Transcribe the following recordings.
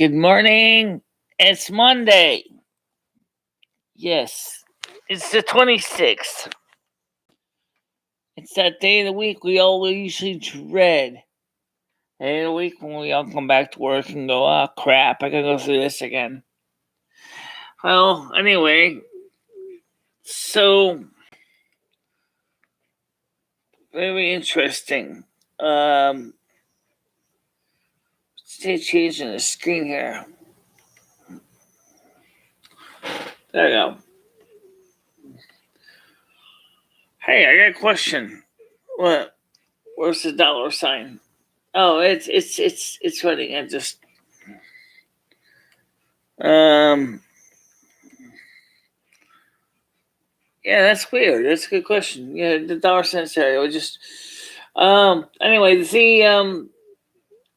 Good morning. It's Monday. Yes, it's the 26th. It's that day of the week we all usually dread. Day of the week when we all come back to work and go, oh crap, I gotta go through this again. Well, anyway, so very interesting. Stay changing the screen here. There you go. Hey, I got a question. What? Where's the dollar sign? Oh, it's running. I just yeah, that's weird. That's a good question. Yeah, the dollar sign area. Just anyway,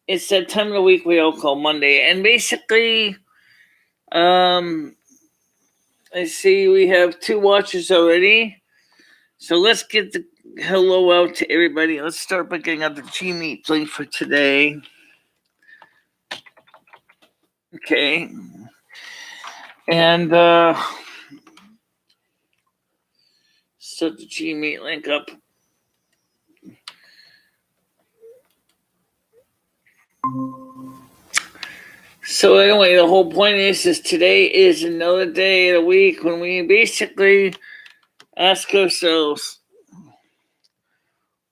it's that time of the week we all call Monday, and basically I see we have 2 watchers already. So let's get the hello out to everybody. Let's start by getting out the G-Meet link for today. Okay. And set the G-Meet link up. So anyway, the whole point is today is another day of the week when we basically ask ourselves,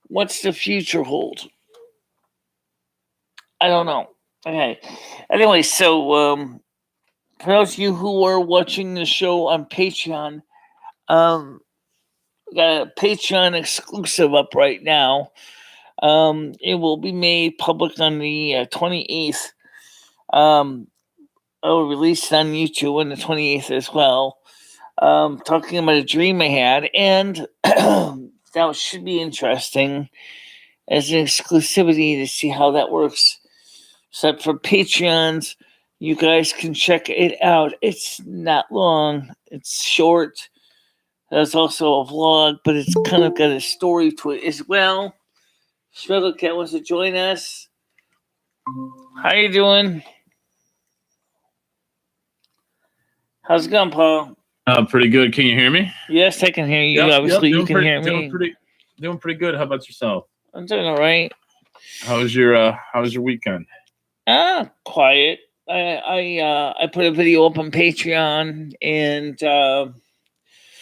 what's the future hold? I don't know. Okay. Anyway, so for those of you who are watching the show on Patreon, we got a Patreon exclusive up right now. It will be made public on the 28th. I'll release it on YouTube on the 28th as well. Talking about a dream I had, and that should be interesting as an exclusivity to see how that works. So for Patreons, you guys can check it out. It's not long. It's short. There's also a vlog, but it's kind of got a story to it as well. Struggle Cat wants to join us. How you doing? How's it going, Paul? Pretty good. Can you hear me? Yes, I can hear you. Yep, Obviously, you can hear me. Doing pretty good. How about yourself? I'm doing all right. How was your weekend? Quiet. I put a video up on Patreon, and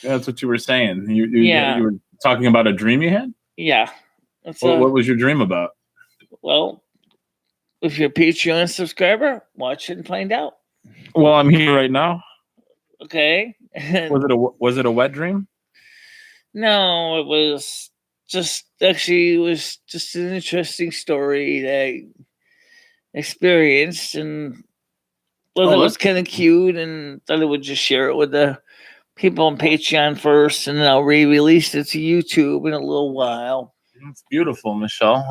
that's what you were saying. You were talking about a dream you had? Yeah. What was your dream about? Well, if you're a Patreon subscriber, watch it and find out. Well, I'm here right now. Okay. Was it a wet dream? No, it was just an interesting story that I experienced, and it was kind of cute, and thought I would just share it with the people on Patreon first, and then I'll re-release it to YouTube in a little while. It's beautiful, Michelle.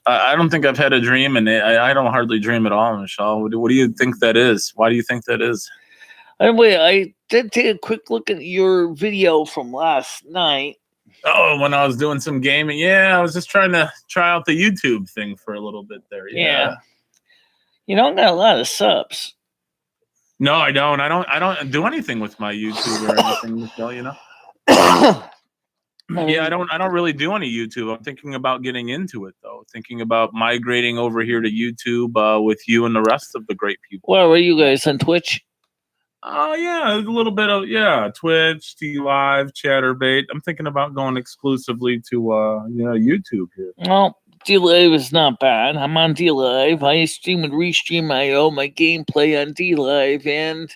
I don't think I've had a dream, and I don't hardly dream at all, Michelle. What do you think that is? Why do you think that is? Anyway, I did take a quick look at your video from last night. Oh, when I was doing some gaming. Yeah, I was just trying to try out the YouTube thing for a little bit there. Yeah. You don't got a lot of subs. No, I don't. I don't do anything with my YouTube or anything, Michelle, you know? Yeah, I don't really do any YouTube. I'm thinking about getting into it, though. Thinking about migrating over here to YouTube with you and the rest of the great people. Where were you guys, on Twitch? Oh, yeah, a little bit of, Twitch, Live, Chatterbait. I'm thinking about going exclusively to, YouTube here. Well, D-Live is not bad. I'm on D-Live. I stream with Restream.io, my gameplay on D-Live, and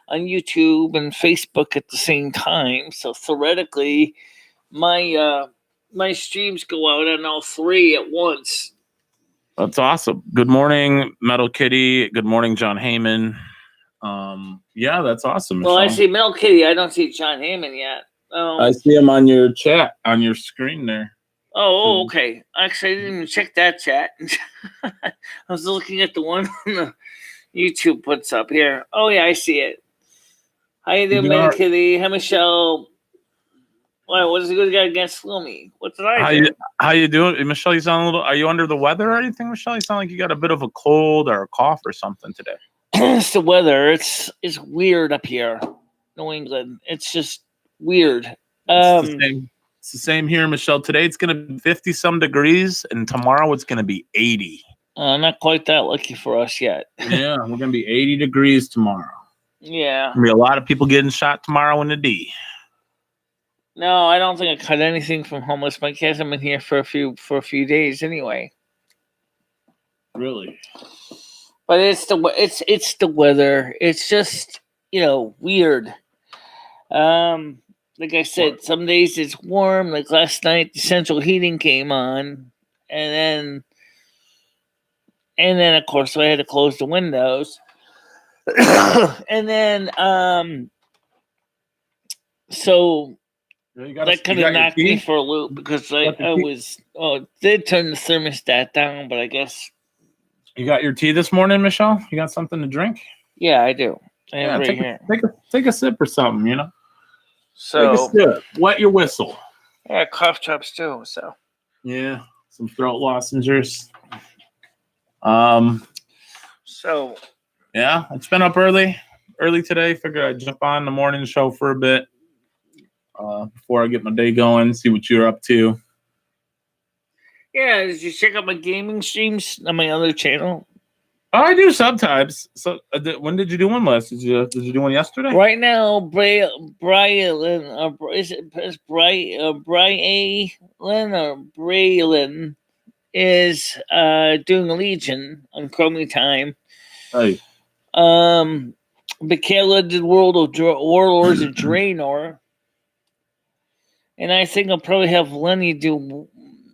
on YouTube and Facebook at the same time. So theoretically, my streams go out on all 3 at once. That's awesome. Good morning, Metal Kitty. Good morning, John Heyman. Yeah, that's awesome. Well, Michelle. I see Metal Kitty. I don't see John Heyman yet. I see him on your chat, on your screen there. Oh, okay. Actually, I didn't even check that chat. I was looking at the one the YouTube puts up here. Oh, yeah, I see it. How you doing, Metal Kitty? Hi, Michelle. Wow, what is the good guy against Sloomy? What did I do? How you doing, Michelle? You sound a little. Are you under the weather or anything, Michelle? You sound like you got a bit of a cold or a cough or something today. it's the weather. It's weird up here, New England. It's just weird. It's the same. It's the same here, Michelle. Today it's going to be 50 some degrees, and tomorrow it's going to be 80. Not quite that lucky for us yet. Yeah, we're going to be 80 degrees tomorrow. Yeah. There'll be a lot of people getting shot tomorrow in the D. No, I don't think I cut anything from homeless. My kids have been here for a few days anyway. Really? But it's the weather. It's just weird. Like I said, some days it's warm. Like last night, the central heating came on, and then of course I had to close the windows, and then so that kind of knocked me for a loop because did turn the thermostat down, but I guess. You got your tea this morning, Michelle? You got something to drink? Yeah, I do. I have right here. Take a sip or something, So take a sip. Wet your whistle. Yeah, cough drops too. So yeah, some throat lozenges. So yeah, it's been up early today. Figured I'd jump on the morning show for a bit before I get my day going. See what you're up to. Yeah, did you check out my gaming streams on my other channel? Oh, I do sometimes. So, when did you do one last? Did you do one yesterday? Right now, Brian, is Braylon is doing Legion on Chromie Time. Hey. Michaela did Warlords of Draenor, and I think I'll probably have Lenny do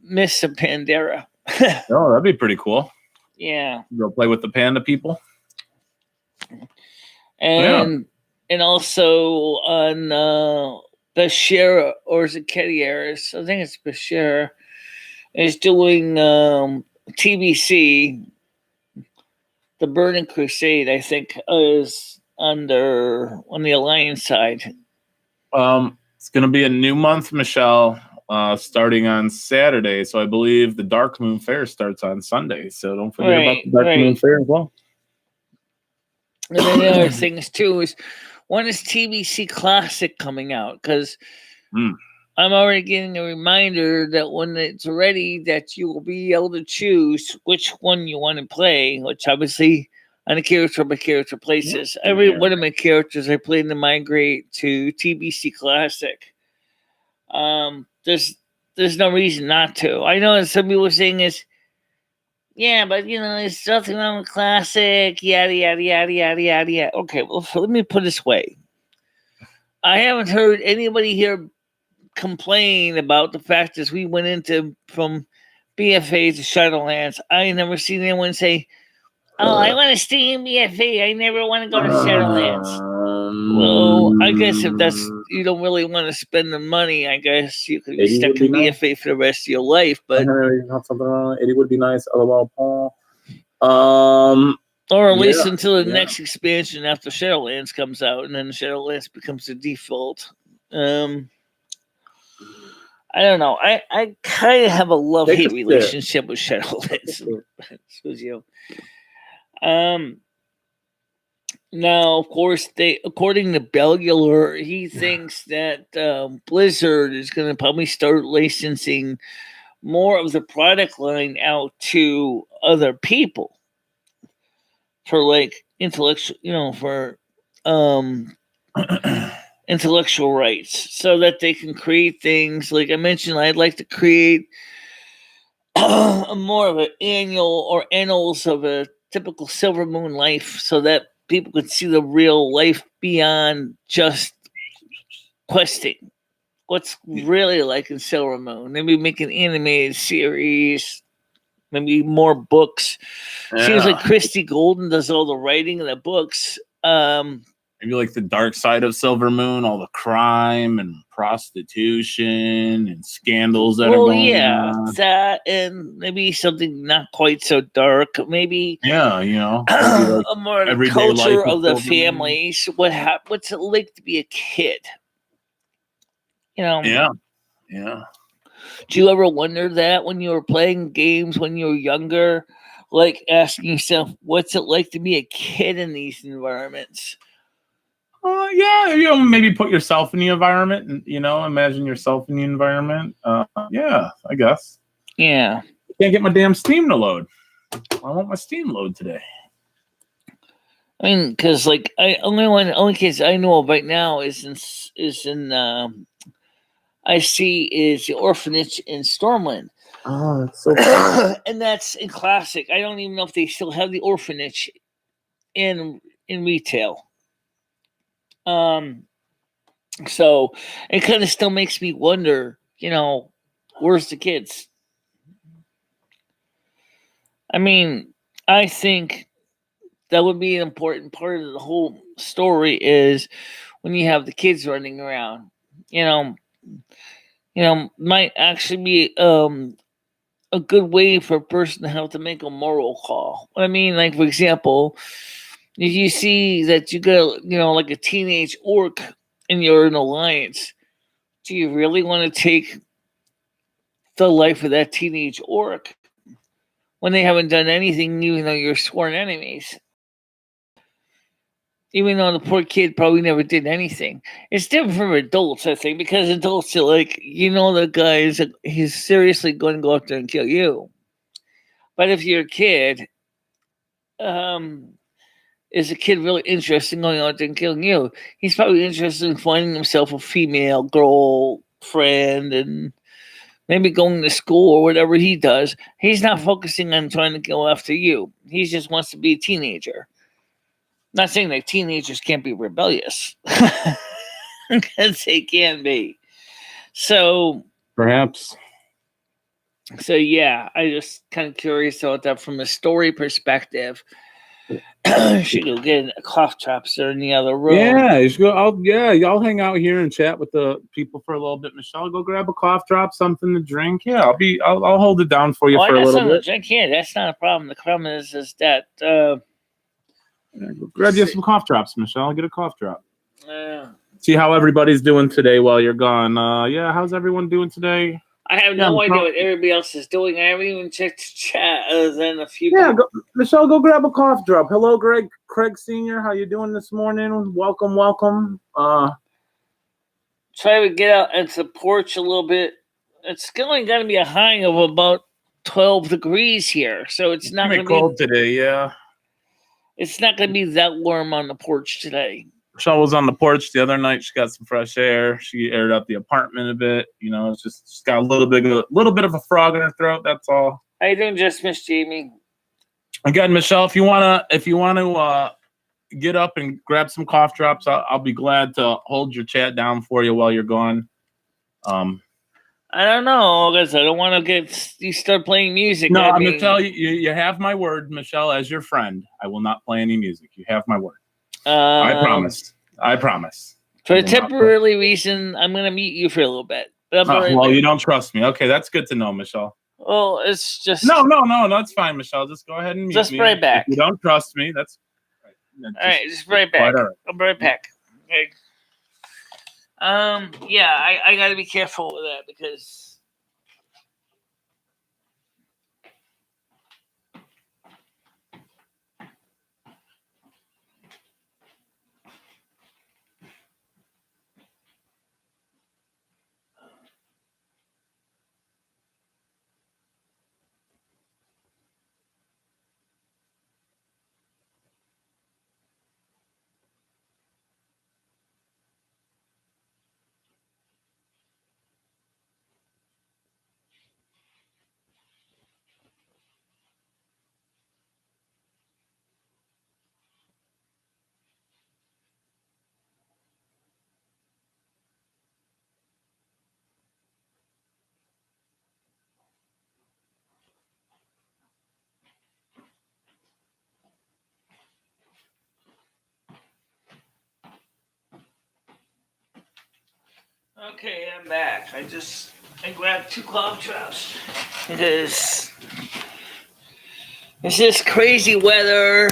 Mists of Pandaria. Oh, that'd be pretty cool. Yeah. Go play with the panda people. And also on Bashir, or is it Kediaris? I think it's Bashir, is doing TBC. The Burning Crusade, I think, is on the Alliance side. It's going to be a new month, Michelle. Starting on Saturday, so I believe the Dark Moon Fair starts on Sunday. So don't forget about the Dark Moon Fair as well. And then the other things too is when is TBC Classic coming out? Because I'm already getting a reminder that when it's ready, that you will be able to choose which one you want to play. Which obviously, on a character by character basis, every one of my characters I played to migrate to TBC Classic. There's no reason not to. I know some people are saying is, yeah, but there's nothing wrong with Classic, yada yada yada yada yada yada. Okay, well, let me put it this way. I haven't heard anybody here complain about the fact that we went from BFA to Shadowlands. I never seen anyone say, "Oh, I want to stay in BFA. I never want to go to Shadowlands." Well, I guess if you don't really want to spend the money, I guess you could be stuck in BFA for the rest of your life. But something wrong. 80 would be nice. LOL, Paul. Or at least until the next expansion after Shadowlands comes out, and then Shadowlands becomes the default. I don't know. I kind of have a love-hate relationship with Shadowlands. Now, of course, according to Bellular, he thinks that Blizzard is going to probably start licensing more of the product line out to other people for like intellectual, for intellectual rights, so that they can create things. Like I mentioned, I'd like to create more of an annual or annals of a typical Silvermoon life, so that people could see the real life beyond just questing. What's really like in Silvermoon? Maybe make an animated series, maybe more books. Seems like Christy Golden does all the writing of the books. Maybe like the dark side of Silvermoon, all the crime and prostitution and scandals that are going on. That, and maybe something not quite so dark. Maybe maybe like more of the culture of the families. What's it like to be a kid? Yeah. Do you ever wonder that when you were playing games when you were younger? like asking yourself, what's it like to be a kid in these environments? Yeah, maybe put yourself in the environment and, imagine yourself in the environment. Yeah, I guess. Yeah. Can't get my damn Steam to load. I want my Steam load today. I mean, because like only kids I know of right now is in I see is the orphanage in Stormland. Oh, that's so cool. And that's in classic. I don't even know if they still have the orphanage in retail. So it kind of still makes me wonder, where's the kids? I mean, I think that would be an important part of the whole story is when you have the kids running around, might actually be a good way for a person to have to make a moral call. I mean, like for example, if you see that you got like a teenage orc and you're an alliance, do you really want to take the life of that teenage orc when they haven't done anything, even though you're sworn enemies? Even though the poor kid probably never did anything. It's different from adults, I think, because adults are like, the guy he's seriously going to go out there and kill you. But if you're a kid, is a kid really interested in going out there and killing you? He's probably interested in finding himself a female girl friend and maybe going to school or whatever he does. He's not focusing on trying to go after you. He just wants to be a teenager. Not saying that teenagers can't be rebellious, because they can be. So perhaps. So yeah, I just kind of curious about that from a story perspective. Should go get a cough drops there in the other room. Yeah, you should go. Y'all hang out here and chat with the people for a little bit. Michelle, go grab a cough drop, something to drink. Yeah, I'll hold it down for you for a little bit. Drink. Yeah, that's not a problem. The problem is that grab you some cough drops, Michelle. Get a cough drop. See how everybody's doing today while you're gone. How's everyone doing today? I have no idea what everybody else is doing. I haven't even checked the chat other than a few. Yeah, Michelle, go grab a cough drop. Hello, Craig Sr. How you doing this morning? Welcome. Try to get out into the porch a little bit. It's only going to be a high of about 12 degrees here, so it's not going to be cold today. Yeah, it's not going to be that warm on the porch today. Michelle was on the porch the other night. She got some fresh air. She aired out the apartment a bit. It's just she's got a little bit of a frog in her throat. That's all. How you doing, just Miss Jamie? Again, Michelle, if you wanna get up and grab some cough drops, I'll be glad to hold your chat down for you while you're gone. I don't know, because I don't want to you start playing music. No, I'm gonna tell you, you have my word, Michelle, as your friend. I will not play any music. You have my word. I promise. For a temporary reason, I'm going to mute you for a little bit. You don't trust me. Okay, that's good to know, Michelle. Well, it's just... No, that's fine, Michelle. Just go ahead and mute me. Just right back. If you don't trust me, that's... All right, just right back. Right. I'll be right back. Okay. I got to be careful with that because... Okay, I'm back. I grabbed 2 cough drops because it's just crazy weather.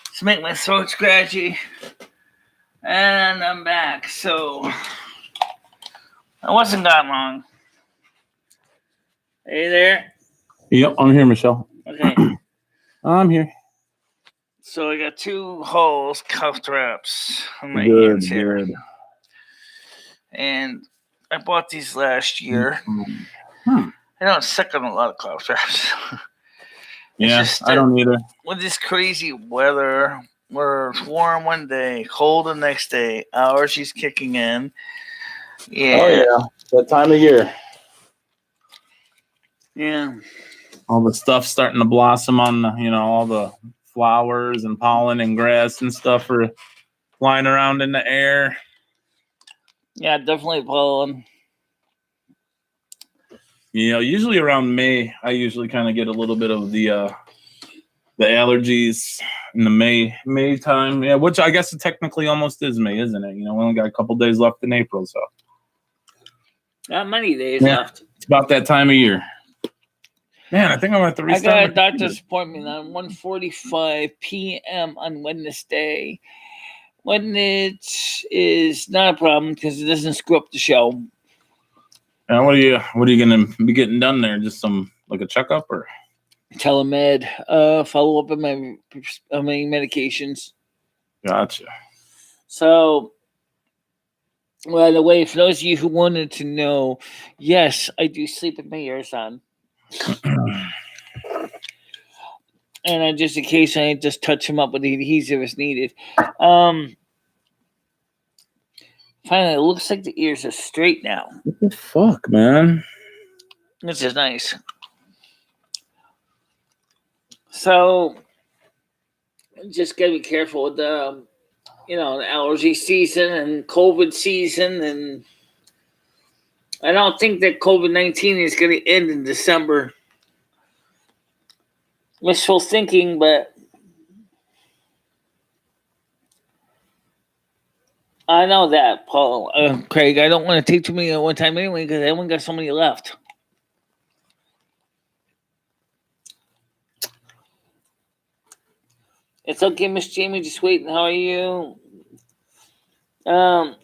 It's making my throat scratchy. And I'm back. So I wasn't gone long. Hey there. Yep, I'm here, Michelle. Okay. I'm here. So I got 2 whole cough wraps on my hands here. Good. And I bought these last year. I don't suck on a lot of cough wraps. Yeah, just, I don't either. With this crazy weather, where it's warm one day, cold the next day, allergies kicking in. Yeah. Oh, yeah. That time of year. Yeah. All the stuff starting to blossom on, all the flowers and pollen and grass and stuff are flying around in the air. Yeah, definitely pollen. Usually around May, I usually kind of get a little bit of the allergies in the May time. Yeah, which I guess it technically almost is May, isn't it? We only got a couple days left in April, so. Not many days left. It's about that time of year. Man, I think I'm going to have to restart. I got a doctor's appointment on 1:45 p.m. on Wednesday. When it is not a problem because it doesn't screw up the show. And what are you going to be getting done there? Just like a checkup or telemed? Follow up on my medications. Gotcha. So, by the way, for those of you who wanted to know, yes, I do sleep with my ears on. And just in case, I just touch them up with the adhesive as needed. Finally, it looks like the ears are straight now. What the fuck, man? This is nice. So, just gotta be careful with the, the allergy season and COVID season, and I don't think that COVID-19 is going to end in December. Wishful thinking, but I know that, Paul. Craig, I don't want to take too many at one time anyway because I only got so many left. It's okay, Miss Jamie. Just waiting. How are you?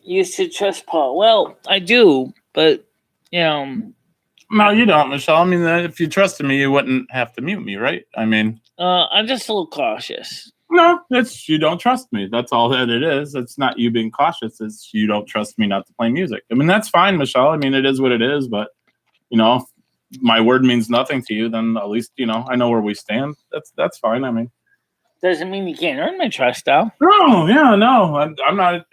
You should trust Paul. Well, I do, but no, you don't, Michelle. I mean, if you trusted me, you wouldn't have to mute me, right? I mean, I'm just a little cautious. No, it's you don't trust me. That's all that it is. It's not you being cautious. It's you don't trust me not to play music. I mean, that's fine, Michelle. I mean, it is what it is. But if my word means nothing to you, then at least I know where we stand. That's fine. I mean, doesn't mean you can't earn my trust, though. No, yeah, no. I'm not.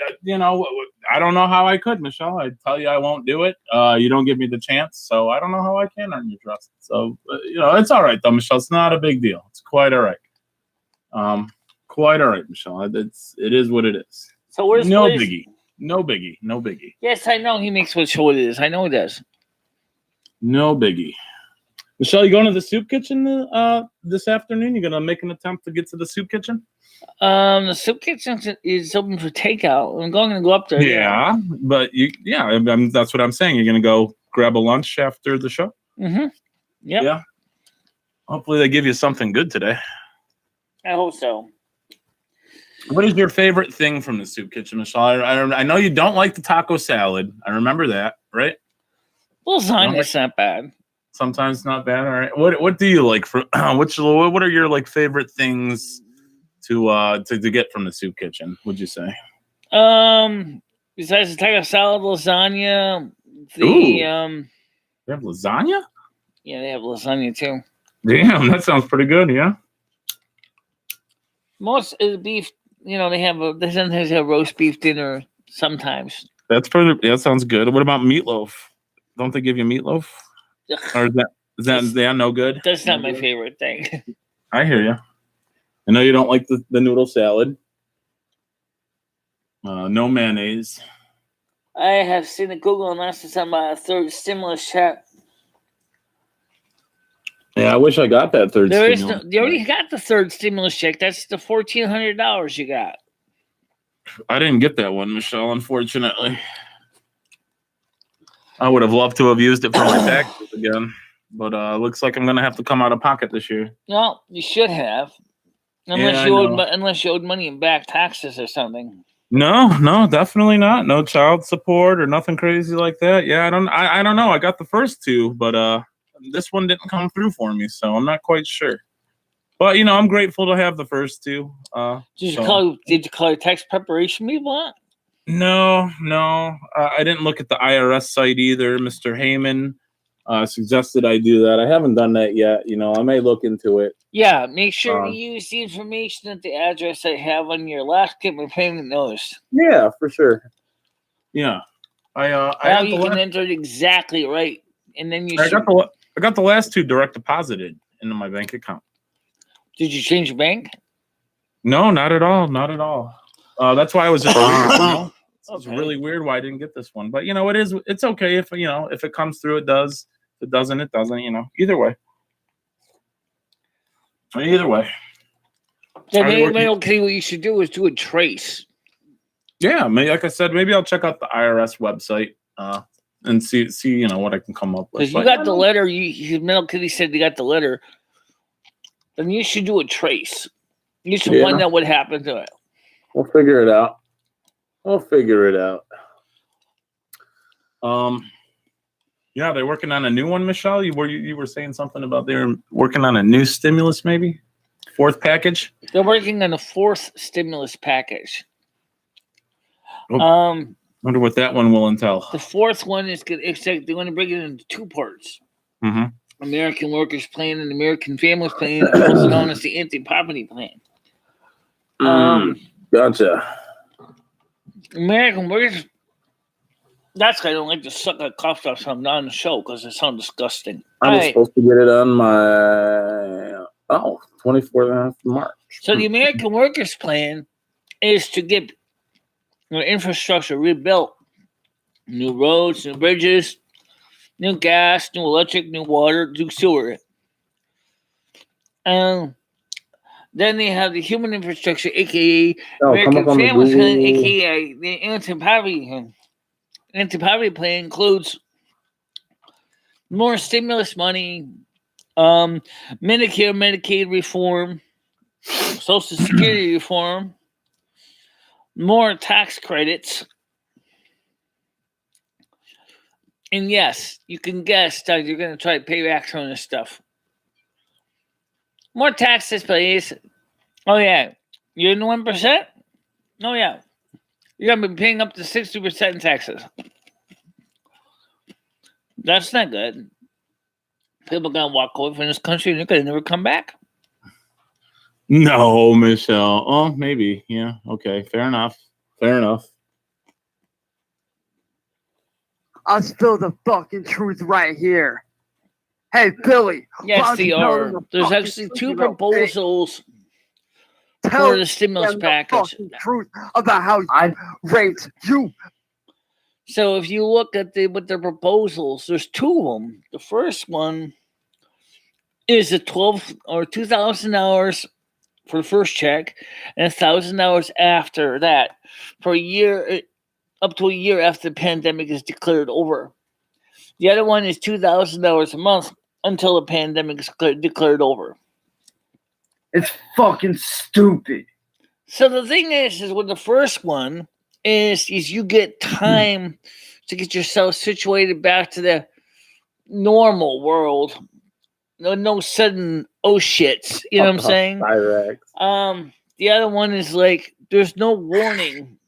I don't know how I could, Michelle. I tell you, I won't do it. You don't give me the chance, so I don't know how I can earn your trust. So it's all right, though, Michelle. It's not a big deal. It's quite all right. Quite all right, Michelle. It is what it is. So where's biggie? No biggie. Yes, I know he makes what show it is. I know he does. No biggie. Michelle, you going to the soup kitchen this afternoon? You gonna make an attempt to get to the soup kitchen? The soup kitchen is open for takeout. I'm going to go up there. Yeah, but that's what I'm saying. You're gonna go grab a lunch after the show. Mm-hmm. Yep. Yeah. Hopefully they give you something good today. I hope so. What is your favorite thing from the soup kitchen, Michelle? I know you don't like the taco salad. I remember that, right? Lasagna's not bad. Sometimes not bad. All right. What do you like for what are your favorite things to get from the soup kitchen, would you say? Besides the taco salad, lasagna, they have lasagna? Yeah, they have lasagna too. Damn, that sounds pretty good, yeah. Most of the beef, they sometimes have roast beef dinner sometimes. That sounds good. What about meatloaf? Don't they give you meatloaf? Or is that no good? That's not my favorite thing. I hear you. I know you don't like the noodle salad. No mayonnaise. I have seen a Google announcement on my third stimulus check. Yeah, I wish I got that third stimulus. You already got the third stimulus check. That's the $1,400 you got. I didn't get that one, Michelle, unfortunately. I would have loved to have used it for my taxes again. But looks like I'm going to have to come out of pocket this year. Well, you should have. Unless you owed money in back taxes or something. No, definitely not. No child support or nothing crazy like that. Yeah, I don't know. I got the first two, but this one didn't come through for me, so I'm not quite sure. But I'm grateful to have the first two. Did you call your tax preparation people? No. I didn't look at the IRS site either. Mr. Heyman suggested I do that. I haven't done that yet. I may look into it. Yeah, make sure to use the information at the address I have on your last given payment notice. Yeah, for sure. Yeah, you can enter it exactly right, and then I got the last two direct deposited into my bank account. Did you change your bank? No, not at all. Not at all. That's why I was just It's really weird why I didn't get this one, but it's okay if if it comes through, it does. If it doesn't, it doesn't. Either way. Yeah, maybe okay. What you should do is do a trace. Yeah, like I said, maybe I'll check out the IRS website and see what I can come up with. Because you got the letter. Metal Kitty said you got the letter. Then you should do a trace. You should find out what happened to it. We'll figure it out. Yeah, they're working on a new one, Michelle. You were saying something about they're working on a new stimulus, maybe fourth package. They're working on a fourth stimulus package. Wonder what that one will entail. The fourth one is good. Except they want to break it into two parts. Mm-hmm. American Workers Plan and American Families Plan, also known as the Anti-Poverty Plan. Gotcha. American Workers. That's why I don't like to suck that cough drop something on the show because it sounds disgusting. I'm supposed to get it on my 24th of March. So the American Workers Plan is to get infrastructure rebuilt. New roads, new bridges, new gas, new electric, new water, new sewer. Then they have the human infrastructure, a.k.a. American Families Plan, a.k.a. the Anti-Poverty. Anti-Poverty Plan includes more stimulus money, Medicare, Medicaid reform, Social Security reform, more tax credits. And yes, you can guess that you're going to try to pay back some of this stuff. More taxes, please. Oh, yeah. You're in the 1%? Oh, yeah. You're going to be paying up to 60% in taxes. That's not good. People are going to walk away from this country and they're going to never come back. No, Michelle. Oh, maybe. Yeah. Okay. Fair enough. I'll spill the fucking truth right here. Hey, Billy. Yes, they are. There's actually two proposals for the stimulus package. The truth about how I raped you. So if you look at what their proposals, there's two of them. The first one is a $2,000 for the first check and $1,000 after that for a year, up to a year after the pandemic is declared over. The other one is $2,000 a month until the pandemic is declared over. It's fucking stupid. So the thing is with the first one is you get time to get yourself situated back to the normal world. No sudden shits. You know what I'm saying? The other one is like there's no warning.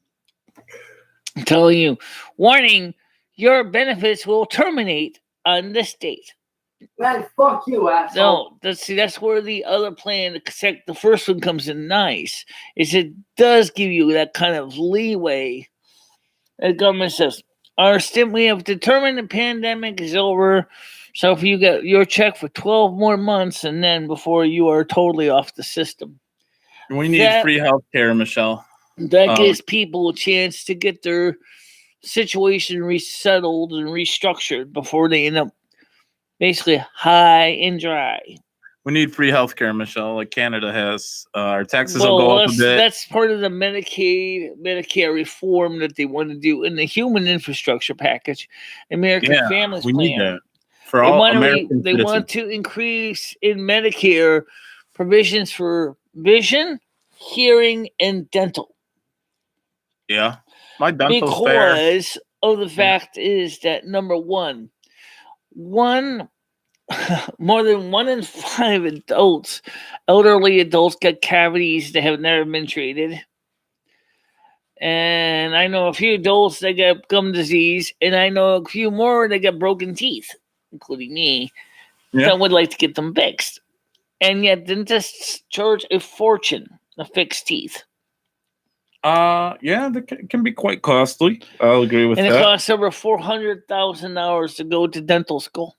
I'm telling you, warning, your benefits will terminate on this date. Man, fuck you, asshole. No, that's where the other plan, the first one comes in nice, is it does give you that kind of leeway. The government says, we have determined the pandemic is over, so if you get your check for 12 more months and then before you are totally off the system. We need free health care, Michelle. That gives people a chance to get their situation resettled and restructured before they end up basically high and dry. We need free health care, Michelle, like Canada has. Our taxes will go up a bit. That's part of the Medicare reform that they want to do in the human infrastructure package, American Families Plan. We need that for all American citizens. They want to increase in Medicare provisions for vision, hearing, and dental. Yeah, my dental's fair. Because of the fact is that number one more than 1 in 5 adults, elderly adults, get cavities that have never been treated. And I know a few adults that get gum disease, and I know a few more that get broken teeth, including me, that would like to get them fixed. And yet dentists charge a fortune to fix teeth. Yeah, that can be quite costly. I'll agree with and that. it costs over $400,000 to go to dental school.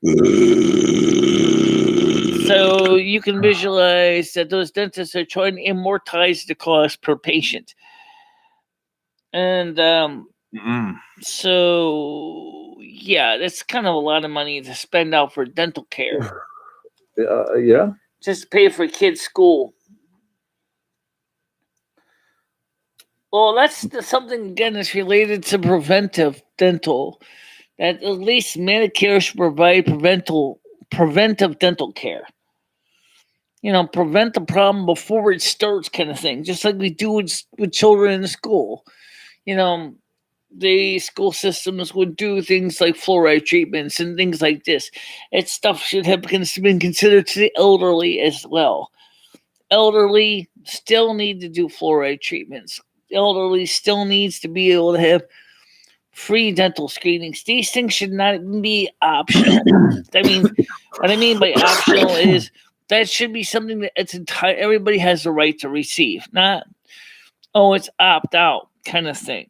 So you can visualize that those dentists are trying to amortize the cost per patient. And so, yeah, that's kind of a lot of money to spend out for dental care. Yeah. Just to pay for kids' school. Well, that's something, again, that's related to preventive dental. That at least Medicare should provide preventive dental care. Prevent the problem before it starts, kind of thing. Just like we do with children in school. The school systems would do things like fluoride treatments and things like this. It's stuff should have been considered to the elderly as well. Elderly still need to do fluoride treatments. Elderly still needs to be able to have free dental screenings. These things should not be optional. What I mean by optional is that should be something that everybody has the right to receive, not it's opt out kind of thing.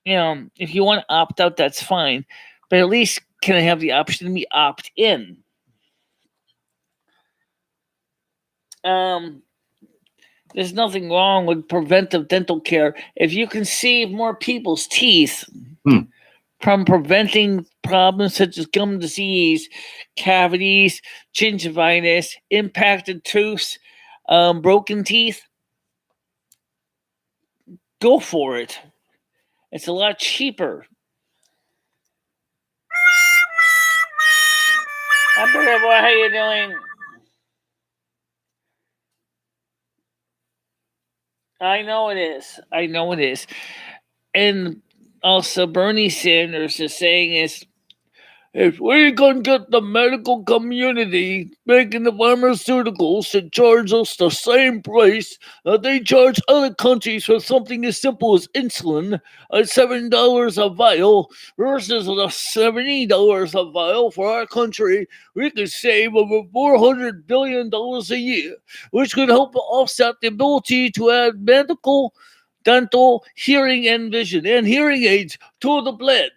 If you want to opt out, that's fine, but at least can I have the option to be opt in? There's nothing wrong with preventive dental care if you can save more people's teeth from preventing problems such as gum disease, cavities, gingivitis, impacted tooths, broken teeth. Go for it. It's a lot cheaper. Hi, boy, how you doing? I know it is. And also Bernie Sanders is saying if we can get the medical community making the pharmaceuticals to charge us the same price that they charge other countries for something as simple as insulin at $7 a vial versus the $70 a vial for our country, we could save over $400 billion a year, which could help offset the ability to add medical, dental, hearing, and vision, and hearing aids to the plan.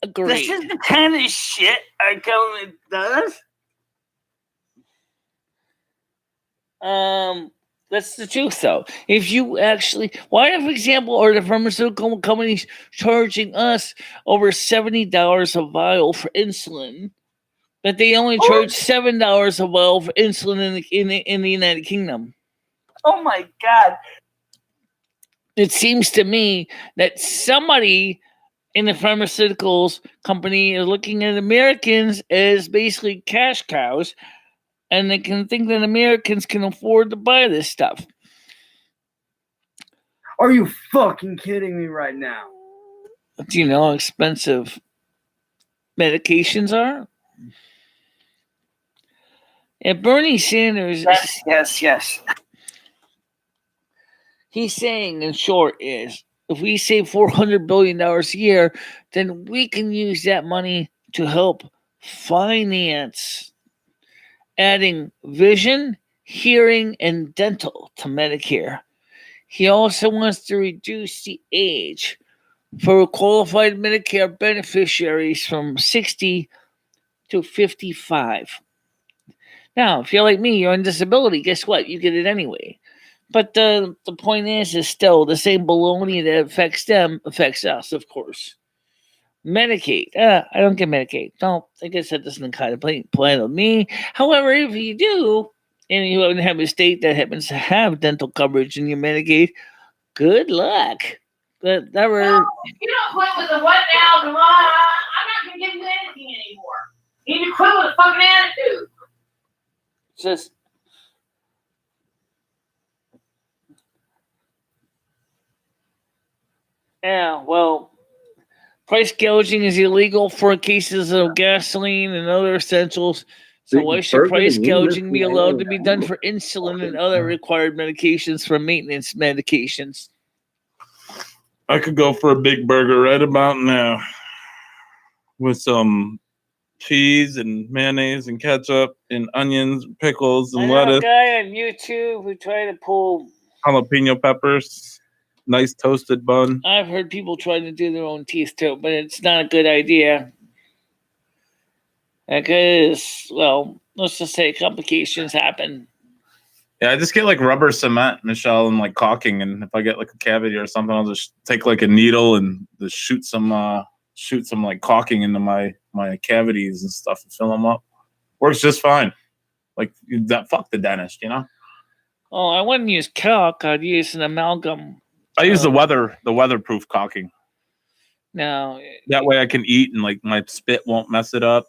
Agreed. This is the kind of shit our government does. That's the truth, though. If you actually, why, for example, are the pharmaceutical companies charging us over $70 a vial for insulin, but they only charge $7 a vial for insulin in the United Kingdom? Oh my God! It seems to me that somebody in the pharmaceuticals company is looking at Americans as basically cash cows, and they can think that Americans can afford to buy this stuff. Are you fucking kidding me right now? Do you know how expensive medications are? And Bernie Sanders, Yes. He's saying, in short, is if we save $400 billion a year, then we can use that money to help finance adding vision, hearing, and dental to Medicare. He also wants to reduce the age for qualified Medicare beneficiaries from 60 to 55. Now, if you're like me, you're on disability, guess what? You get it anyway. But the point is still the same baloney that affects them affects us, of course. Medicaid. I don't get Medicaid. No, I guess that doesn't kind of plan on me. However, if you do, and you happen to have a state that happens to have dental coverage in your Medicaid, good luck. But that were. No, you don't quit with the what now, come on. I'm not going to give you anything anymore. You need to quit with a fucking attitude. Just. Yeah, well, Price gouging is illegal for cases of gasoline and other essentials. So why should price gouging be allowed to be done for insulin and other required medications for maintenance medications? I could go for a big burger right about now with some cheese and mayonnaise and ketchup and onions, and pickles and I know lettuce. a guy on YouTube who tried to pull Jalapeno peppers, nice toasted bun. I've heard people try to do their own teeth too, but it's not a good idea. Because, well, let's just say complications happen. Yeah, I just get like rubber cement, Michelle, and like caulking. And if I get like a cavity or something, I'll just take like a needle and just shoot some like caulking into my cavities and stuff and fill them up. Works just fine. Like that. Fuck the dentist, you know. Oh, I wouldn't use caulk. I'd use an amalgam. I use the weatherproof caulking. No. That way I can eat and like my spit won't mess it up.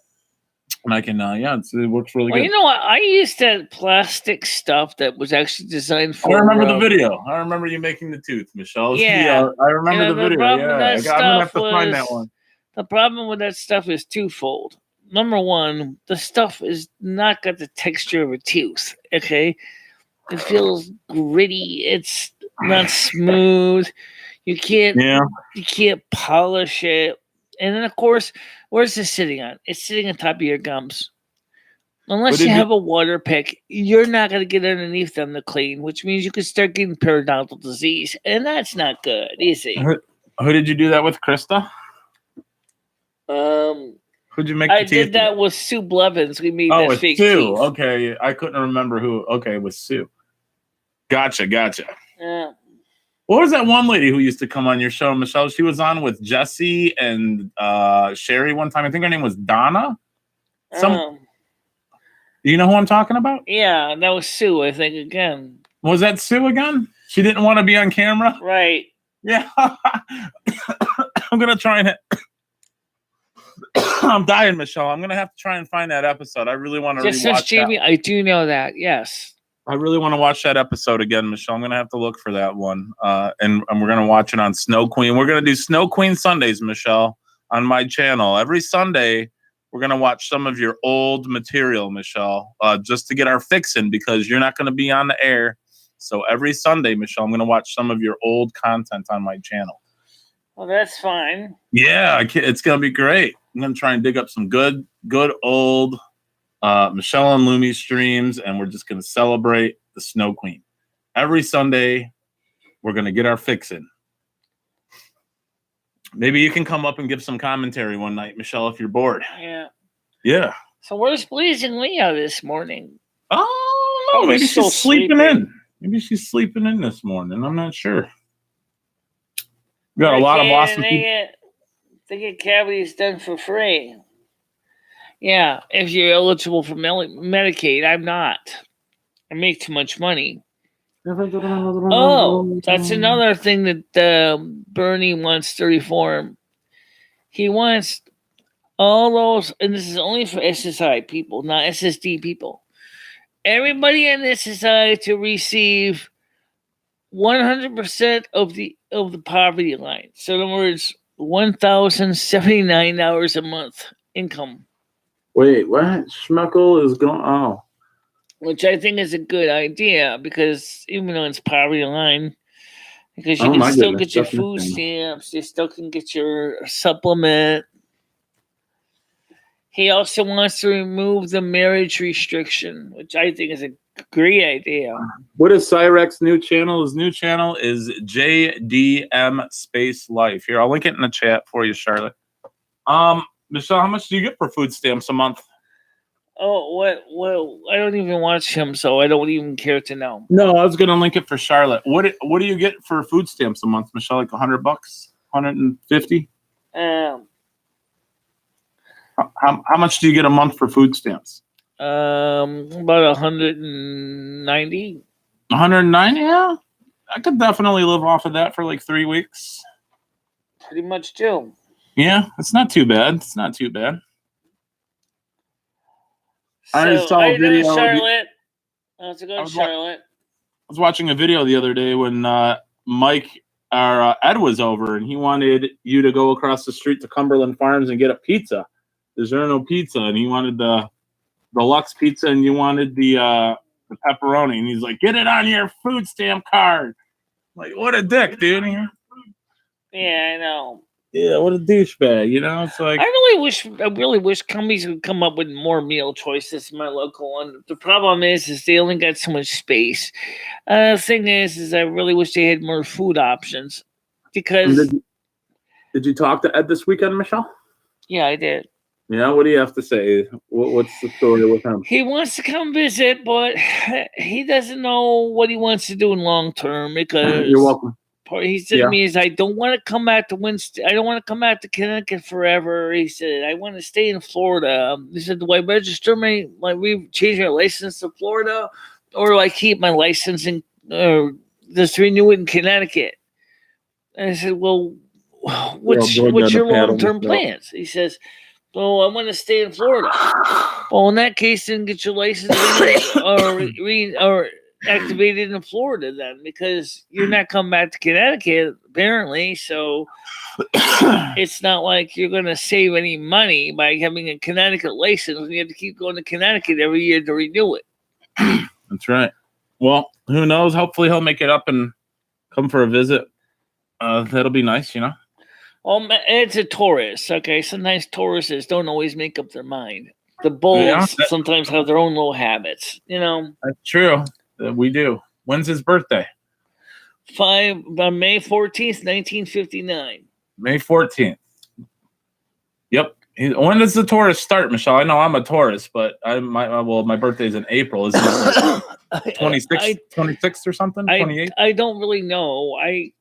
And I can, it works really good. You know what? I used that plastic stuff that was actually designed for. I remember the video. I remember you making the tooth, Michelle. Yeah. I remember the video. Yeah. I'm going to have to find that one. The problem with that stuff is twofold. Number one, the stuff is not got the texture of a tooth. Okay. It feels gritty. It's not smooth. You can't polish it. And then, of course, where's this sitting on? It's sitting on top of your gums. Unless you have a water pick, you're not going to get underneath them to clean, which means you could start getting periodontal disease. And that's not good, is it? Who did you do that with, Krista? Who'd you make the teeth did that with Sue Blevins. We made that fake Sue. teeth. Okay. I couldn't remember who. Okay, with Sue. Gotcha. Yeah. What was that one lady who used to come on your show, Michelle? She was on with Jesse and Sherry one time. I think her name was Donna. Do you know who I'm talking about? Yeah, that was Sue, I think, again. Was that Sue again? She didn't want to be on camera? Right. Yeah. I'm going to try and... I'm dying, Michelle. I'm going to have to try and find that episode. I really want to rewatch that. Jamie, I do know that, yes. I really want to watch that episode again, Michelle. I'm going to have to look for that one. And we're going to watch it on Snow Queen. We're going to do Snow Queen Sundays, Michelle, on my channel. Every Sunday, we're going to watch some of your old material, Michelle, just to get our fix in because you're not going to be on the air. So every Sunday, Michelle, I'm going to watch some of your old content on my channel. Well, that's fine. Yeah, it's going to be great. I'm going to try and dig up some good old Michelle and Lumi streams, and we're just going to celebrate the Snow Queen. Every Sunday, we're going to get our fix in. Maybe you can come up and give some commentary one night, Michelle, if you're bored. Yeah. Yeah. So where's Blazing Leah this morning? Oh, no, maybe she's sleeping in. Maybe she's sleeping in this morning. I'm not sure. We got a lot of awesome people. They get cavities done for free. Yeah, if you're eligible for Medicaid, I'm not. I make too much money. Oh, that's another thing that Bernie wants to reform. He wants all those, and this is only for SSI people, not SSD people. Everybody in SSI to receive 100% of the poverty line. So in other words, $1,079 a month income. Wait, what? Schmuckle is going. Oh, which I think is a good idea because even though it's poverty line, because you can still get your food stamps, you still can get your supplement. He also wants to remove the marriage restriction, which I think is a great idea. What is Cyrex's new channel? His new channel is JDM Space Life. Here, I'll link it in the chat for you, Charlotte. Michelle, how much do you get for food stamps a month? Oh, what? Well, I don't even watch him, so I don't even care to know. No, I was going to link it for Charlotte. What do you get for food stamps a month, Michelle? Like $100, 150? How much do you get a month for food stamps? About 190. 190? Yeah, I could definitely live off of that for like 3 weeks. Pretty much do. Yeah, it's not too bad. It's not too bad. So, I saw a video. Charlotte. How's it going, Charlotte? I was watching a video the other day when Mike Ed was over, and he wanted you to go across the street to Cumberland Farms and get a pizza. DiGiorno pizza, and he wanted the deluxe pizza, and you wanted the pepperoni. And he's like, "Get it on your food stamp card." Like, what a dick, dude. Yeah, I know. Yeah, what a douchebag. You know, it's like I really wish companies would come up with more meal choices in my local one. The problem is they only got so much space. The thing is I really wish they had more food options because Did you talk to Ed this weekend, Michelle? yeah, I did. Yeah, what do you have to say? What's the story with him? He wants to come visit, but he doesn't know what he wants to do in long term because You're welcome. he said to me is I don't want to come back to Winston. I don't want to come back to Connecticut forever. He said I want to stay in Florida. He said, do I register we change my license to Florida, or do I keep my license and just renew it in Connecticut? And I said, well, what's your long term plans? He says, well, I want to stay in Florida. Well, in that case, then get your license or activated in Florida then, because you're not coming back to Connecticut apparently. So it's not like you're going to save any money by having a Connecticut license when you have to keep going to Connecticut every year to renew it. That's right. Well, who knows? Hopefully he'll make it up and come for a visit. That'll be nice, you know. Well, it's a Taurus, okay? Sometimes Tauruses don't always make up their mind. The bulls sometimes have their own little habits, you know. That's true. We do. When's his birthday? May 14th, 1959. May 14th. Yep. When does the Taurus start, Michelle? I know I'm a Taurus, but my birthday's in April. Isn't it like 26th or something? 28th? I don't really know. I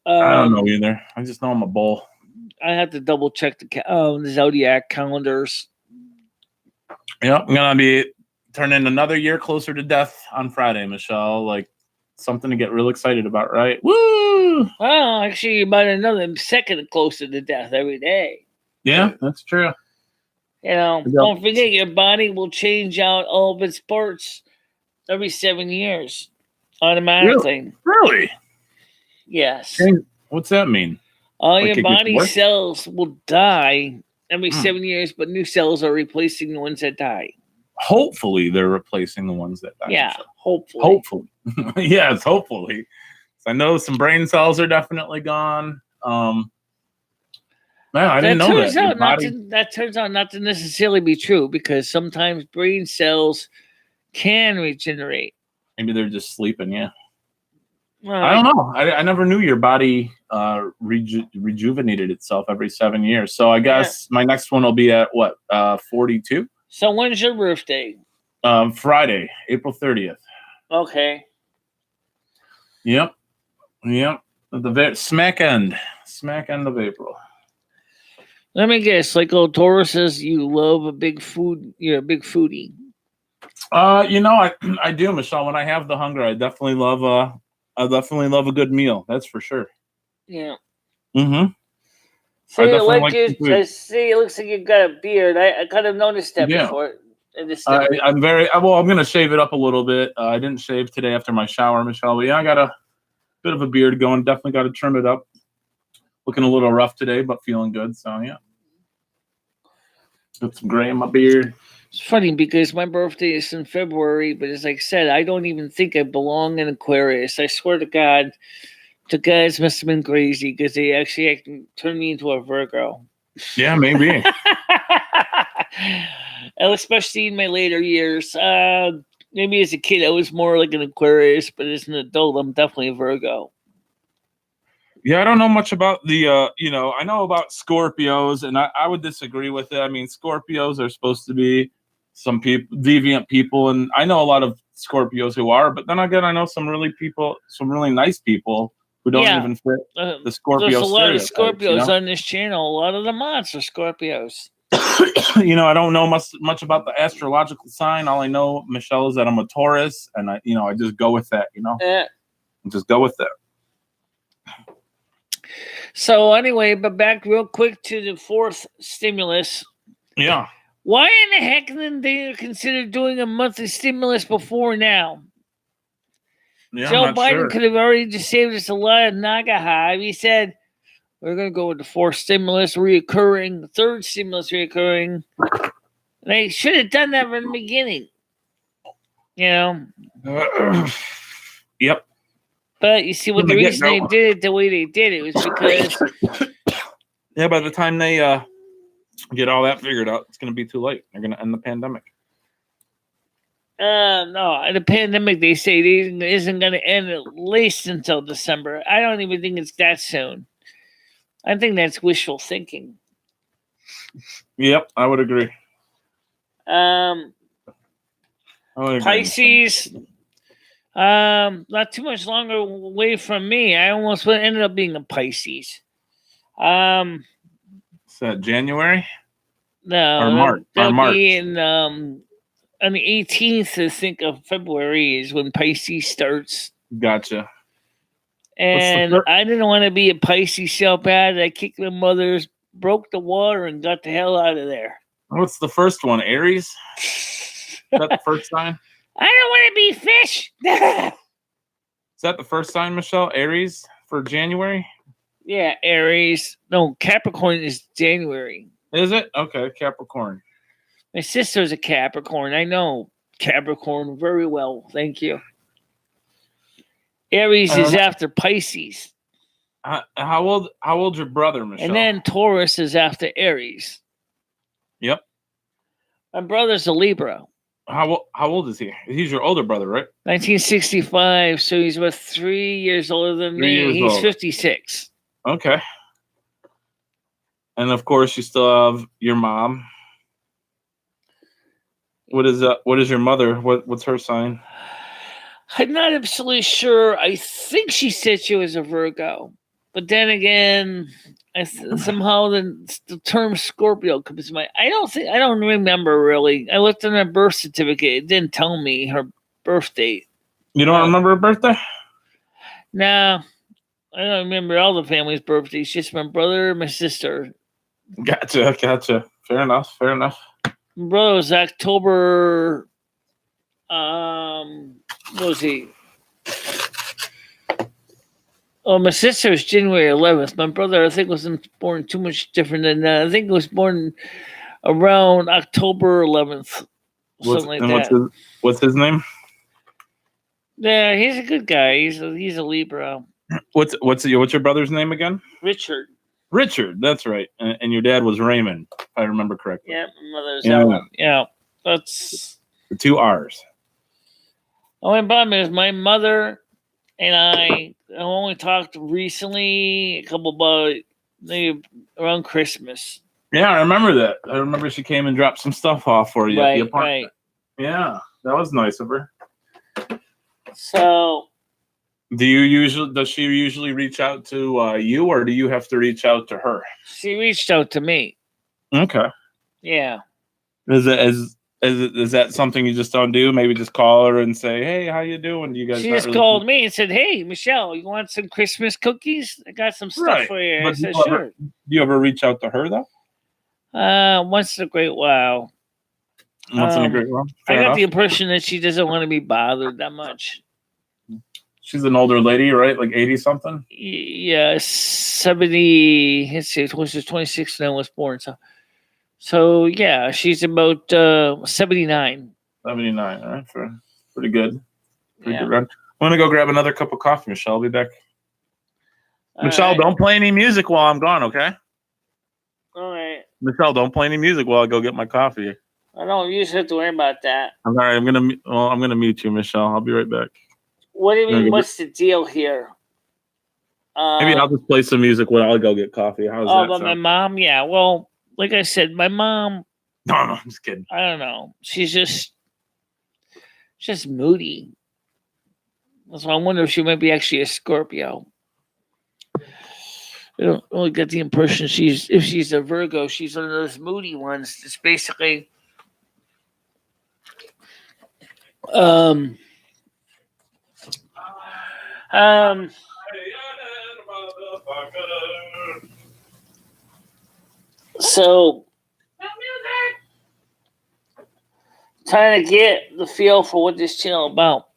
don't know either. I just know I'm a bull. I have to double check the zodiac calendars. Yep, I'm gonna be turning another year closer to death on Friday, Michelle. Like something to get real excited about, right? Woo! Well, actually, about another second closer to death every day. Yeah, that's true. You know, don't forget your body will change out all of its parts every 7 years automatically. Really? Yes. What's that mean? All your body cells will die every 7 years, but new cells are replacing the ones that die. Hopefully, they're replacing the ones that die. Yeah, hopefully. Hopefully. Yes, hopefully. I know some brain cells are definitely gone. Man, I didn't know that. That turns out not to necessarily be true because sometimes brain cells can regenerate. Maybe they're just sleeping, yeah. I don't know. I never knew your body rejuvenated itself every 7 years. So I guess my next one will be at what, 42? So when's your birthday? Friday, April 30th. Okay. Yep. At the smack end of April. Let me guess. Like old Taurus says, you love a big food. You're a big foodie. I do, Michelle. When I have the hunger, I definitely love a good meal. That's for sure. Yeah. Mm-hmm. So I see. It looks like you've got a beard. I kind of noticed that before. I'm gonna shave it up a little bit. I didn't shave today after my shower, Michelle. But yeah, I got a bit of a beard going. Definitely got to trim it up. Looking a little rough today, but feeling good. So yeah, got some gray in my beard. It's funny because my birthday is in February, but as I said, I don't even think I belong in Aquarius. I swear to God, the guys must have been crazy because they actually turned me into a Virgo. Yeah, maybe. Especially in my later years. Maybe as a kid, I was more like an Aquarius, but as an adult, I'm definitely a Virgo. Yeah, I don't know much about the, I know about Scorpios, and I would disagree with it. I mean, Scorpios are supposed to be some deviant people, and I know a lot of Scorpios who are, but then again, I know some really nice people who don't even fit the Scorpio There's a lot of stereotypes, Scorpios on this channel. A lot of the mods are Scorpios. I don't know much about the astrological sign. All I know, Michelle, is that I'm a Taurus, and I just go with that, just go with that. So anyway, but back real quick to the fourth stimulus. Yeah. Why in the heck didn't they consider doing a monthly stimulus before now? Yeah, Joe I'm not Biden sure. could have already just saved us a lot of naga hive. He said, we're going to go with the fourth stimulus reoccurring, the third stimulus reoccurring. They should have done that from the beginning. You know? Yep. But you see, what the reason they did it the way they did it was because yeah, by the time they get all that figured out, it's going to be too late. They're going to end the pandemic. no, the pandemic, they say, isn't going to end at least until December. I don't even think it's that soon. I think that's wishful thinking. Yep, I would agree. Pisces, not too much longer away from me. I almost ended up being a Pisces. Is that January? No, Or March? That'll Or March. be in on the 18th, I think, of February is when Pisces starts. Gotcha. And I didn't want to be a Pisces so bad that I kicked my mother's, broke the water, and got the hell out of there. What's the first one? Aries? Is that the first sign? I don't want to be fish. Is that the first sign, Michelle? Aries for January? Yeah, Aries. No, Capricorn is January. Is it? Okay, Capricorn. My sister's a Capricorn. I know Capricorn very well. Thank you. Aries is after Pisces. How old's your brother, Michelle? And then Taurus is after Aries. Yep. My brother's a Libra. How old is he? He's your older brother, right? 1965, so he's about 3 years older than me. He's 56. Okay. And of course, you still have your mom. What is your mother? What's her sign? I'm not absolutely sure. I think she said she was a Virgo, but then again, somehow the term Scorpio comes to mind. I don't remember really. I looked on her birth certificate. It didn't tell me her birth date. You don't remember her birthday? No, I don't remember all the family's birthdays. Just my brother and my sister. Gotcha. Fair enough. My brother was October. What was he? Oh, my sister was January 11th. My brother, I think, wasn't born too much different than that. I think he was born around October 11th. Something like that. What's his name? Yeah, he's a good guy. He's a Libra. What's your brother's name again? Richard. Richard, that's right. And your dad was Raymond, if I remember correctly. Yeah, my mother's Ellen. Yeah, that's the 2 R's. Only problem is my mother and I only talked recently, a couple about maybe around Christmas. Yeah, I remember that. I remember she came and dropped some stuff off for you at the apartment. Right. Yeah, that was nice of her. So, does she usually reach out to you, or do you have to reach out to her? She reached out to me. Okay. Yeah. Is that something you just don't do? Maybe just call her and say, "Hey, how you doing?" You guys. She just called me and said, "Hey, Michelle, you want some Christmas cookies? I got some stuff for you." I said, "Sure." Do you ever reach out to her though? Once in a great while. Once in a great while. I got the impression that she doesn't want to be bothered that much. She's an older lady, right? Like 80 something. Yeah, 70. Let's see, she was 26 when I was born. So yeah, she's about 79. 79, all right. Pretty good. Pretty Yeah. good run. I'm gonna go grab another cup of coffee, Michelle. I'll be back. All Michelle, right. don't play any music while I'm gone, okay? All right. Michelle, don't play any music while I go get my coffee. I don't usually have to worry about that. All right, I'm gonna mute you, Michelle. I'll be right back. What do you mean? What's the deal here? Maybe I'll just play some music when I'll go get coffee. How's that but sound? my mom, yeah. Well, like I said, my mom. No, I'm just kidding. I don't know. She's just moody. So I wonder if she might be actually a Scorpio. I don't really get the impression if she's a Virgo, she's one of those moody ones. It's basically so trying to get the feel for what this channel about.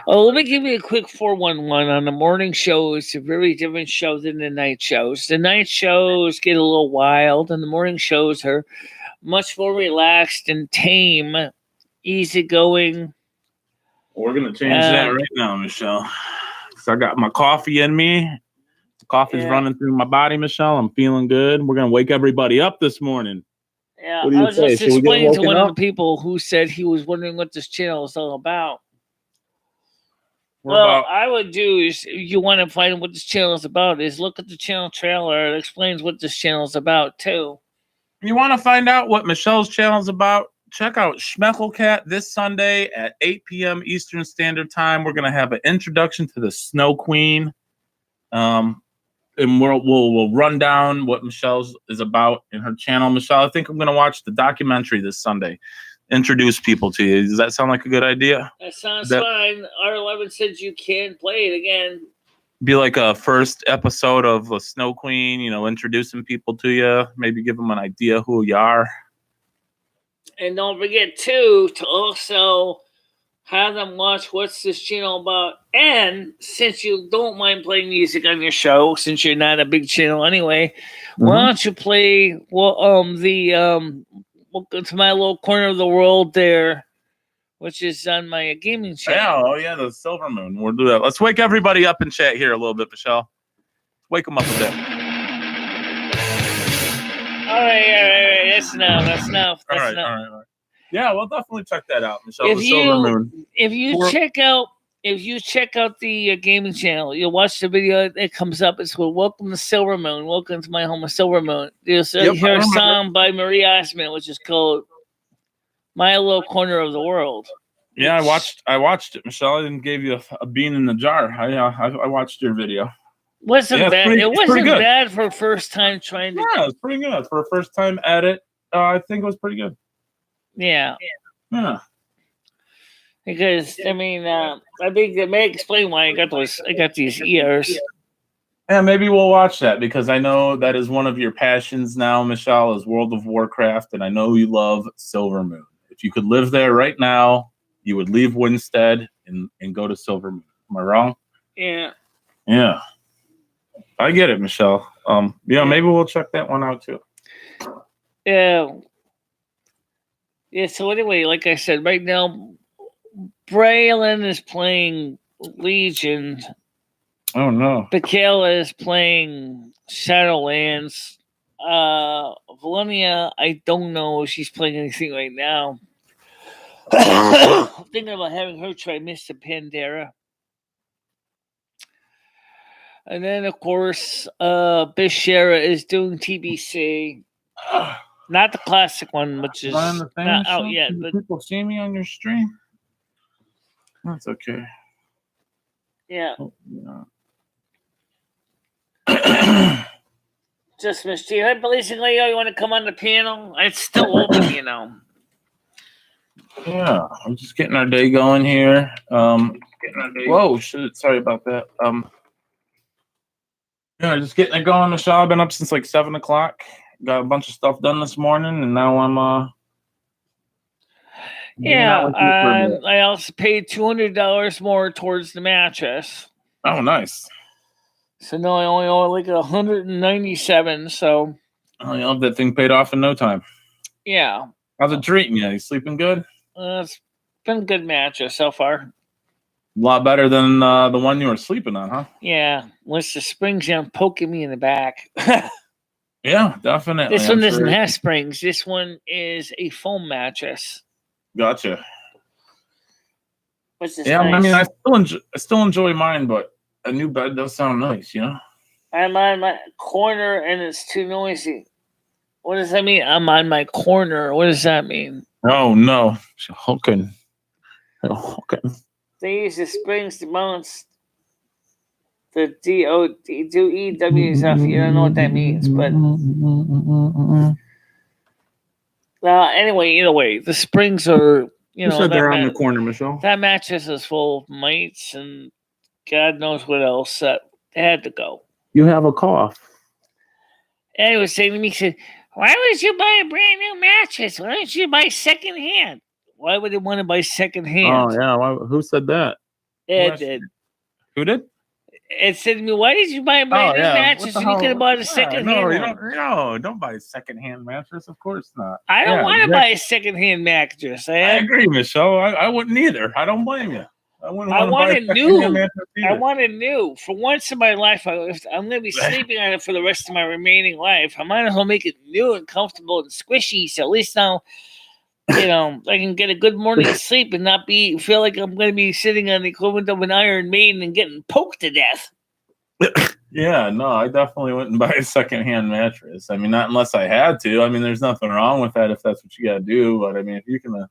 Oh, let me give you a quick 411 on the morning show. It's a very different show than the night shows. The night shows get a little wild, and the morning shows are much more relaxed and tame, easygoing. We're gonna change that right now, Michelle. So I got my coffee in me. The coffee's running through my body, Michelle. I'm feeling good. We're gonna wake everybody up this morning. Yeah, What do you I was say? just Should we get explaining to woken one up? of the people who said he was wondering what this channel is all about. We're Well, about- I would do is if you want to find out what this channel is about, is look at the channel trailer. It explains what this channel is about too. You want to find out what Michelle's channel is about? Check out Schmecklecat this Sunday at 8 p.m. Eastern Standard Time. We're gonna have an introduction to the Snow Queen, and we'll run down what Michelle's is about in her channel. Michelle, I think I'm gonna watch the documentary this Sunday. Introduce people to you. Does that sound like a good idea? That sounds fine. R11 said you can play it again. Be like a first episode of the Snow Queen, introducing people to you, maybe give them an idea who you are. And don't forget too to also have them watch what's this channel about. And since you don't mind playing music on your show, since you're not a big channel anyway, why don't you play Welcome to My Little Corner of the World there, which is on my gaming channel. Yeah, the Silvermoon. We'll do that. Let's wake everybody up and chat here a little bit, Michelle. Wake them up a bit. All right. That's enough. All right. Yeah, we'll definitely check that out, Michelle. If the you Silvermoon. if you check out the gaming channel, you'll watch the video that comes up. It's called "Welcome to Silvermoon." Welcome to my home of Silvermoon. You'll hear a song by Marie Osmond, which is called "My Little Corner of the World." Yeah, I watched it, Michelle. I didn't give you a bean in the jar. I watched your video. Wasn't bad. It wasn't good. bad for first time trying to. Yeah, it's pretty good for a first time edit. I think it was pretty good. Yeah. Because I think that may explain why I got these ears. Yeah, maybe we'll watch that because I know that is one of your passions now, Michelle, is World of Warcraft, and I know you love Silvermoon. If you could live there right now, you would leave Winstead and go to Silvermoon. Am I wrong? Yeah. Yeah. I get it, Michelle. Maybe we'll check that one out too. Yeah. Yeah, so anyway, like I said, right now Braylon is playing Legion. Oh no. Michaela is playing Shadowlands. Valonia, I don't know if she's playing anything right now. I'm thinking about having her try Mr. Pandera. And then, of course, Bishara is doing TBC. Not the classic one, which is not out yet. Can But people see me on your stream? That's okay. yeah. Oh, yeah. Just missed you. Hey, basically, you want to come on the panel? It's still open, Yeah, I'm just getting our day going here. Whoa, shit! Sorry about that. Just getting it going, Michelle. I've been up since like 7 o'clock. Got a bunch of stuff done this morning, and now I'm Yeah, I also paid $200 more towards the mattress. Oh, nice. So now I only owe like $197. So that thing paid off in no time. Yeah. How's it treating you? You sleeping good? It's been a good mattress so far. A lot better than the one you were sleeping on, huh? Yeah, once the springs are poking me in the back. Yeah, definitely. This one doesn't have springs. This one is a foam mattress. Gotcha. Which is nice. I mean, I still enjoy mine, but a new bed does sound nice, I'm on my corner and it's too noisy. What does that mean? I'm on my corner. What does that mean? Oh no, hooking. They use the springs to balance the DOE stuff. You don't know what that means, but anyway, either way, the springs are they're on the corner, Michelle. That mattress is full of mites and God knows what else that had to go. You have a cough. And he was saying to me, he said, "Why would you buy a brand new mattress? Why don't you buy secondhand?" Why would they want to buy Oh secondhand? yeah, who said that? Ed did. Who did? Ed said to me, "Why did you buy a Oh brand new yeah, mattress when you could have bought a secondhand No, one?" don't buy a secondhand mattress. Of course not. I don't Yeah, want to exactly. buy a secondhand mattress. I agree, Michelle. I wouldn't either. I don't blame you. I wouldn't I want to buy want a a secondhand new. mattress I either. want a new. For once in my life, I'm going to be sleeping on it for the rest of my remaining life. I might as well make it new and comfortable and squishy, so at least now, I can get a good morning's sleep and not feel like I'm going to be sitting on the equivalent of an Iron Maiden and getting poked to death. Yeah, no, I definitely wouldn't buy a secondhand mattress. I mean, not unless I had to. I mean, there's nothing wrong with that if that's what you got to do. But I mean, if you're gonna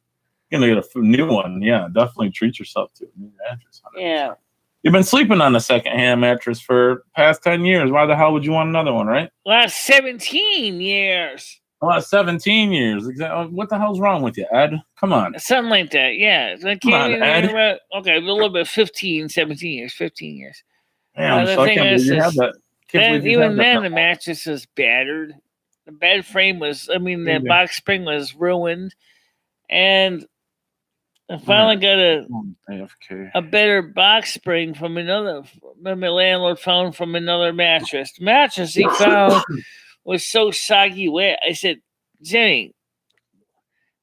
get a new one, yeah, definitely treat yourself to a new mattress. 100%. Yeah. You've been sleeping on a secondhand mattress for past 10 years. Why the hell would you want another one, right? Last 17 years. Well, 17 years. Exactly. What the hell's wrong with you, Ed? Come on. Something like that, yeah. I Come on, Ed. Okay, a little bit 15, 17 years, 15 years. Damn, the so I thing can't believe is, you have that. Even then, the mattress was battered. The bed frame the box spring was ruined. And I finally got a better box spring from my landlord found from another mattress. The mattress he found was so soggy wet. I said, "Jenny,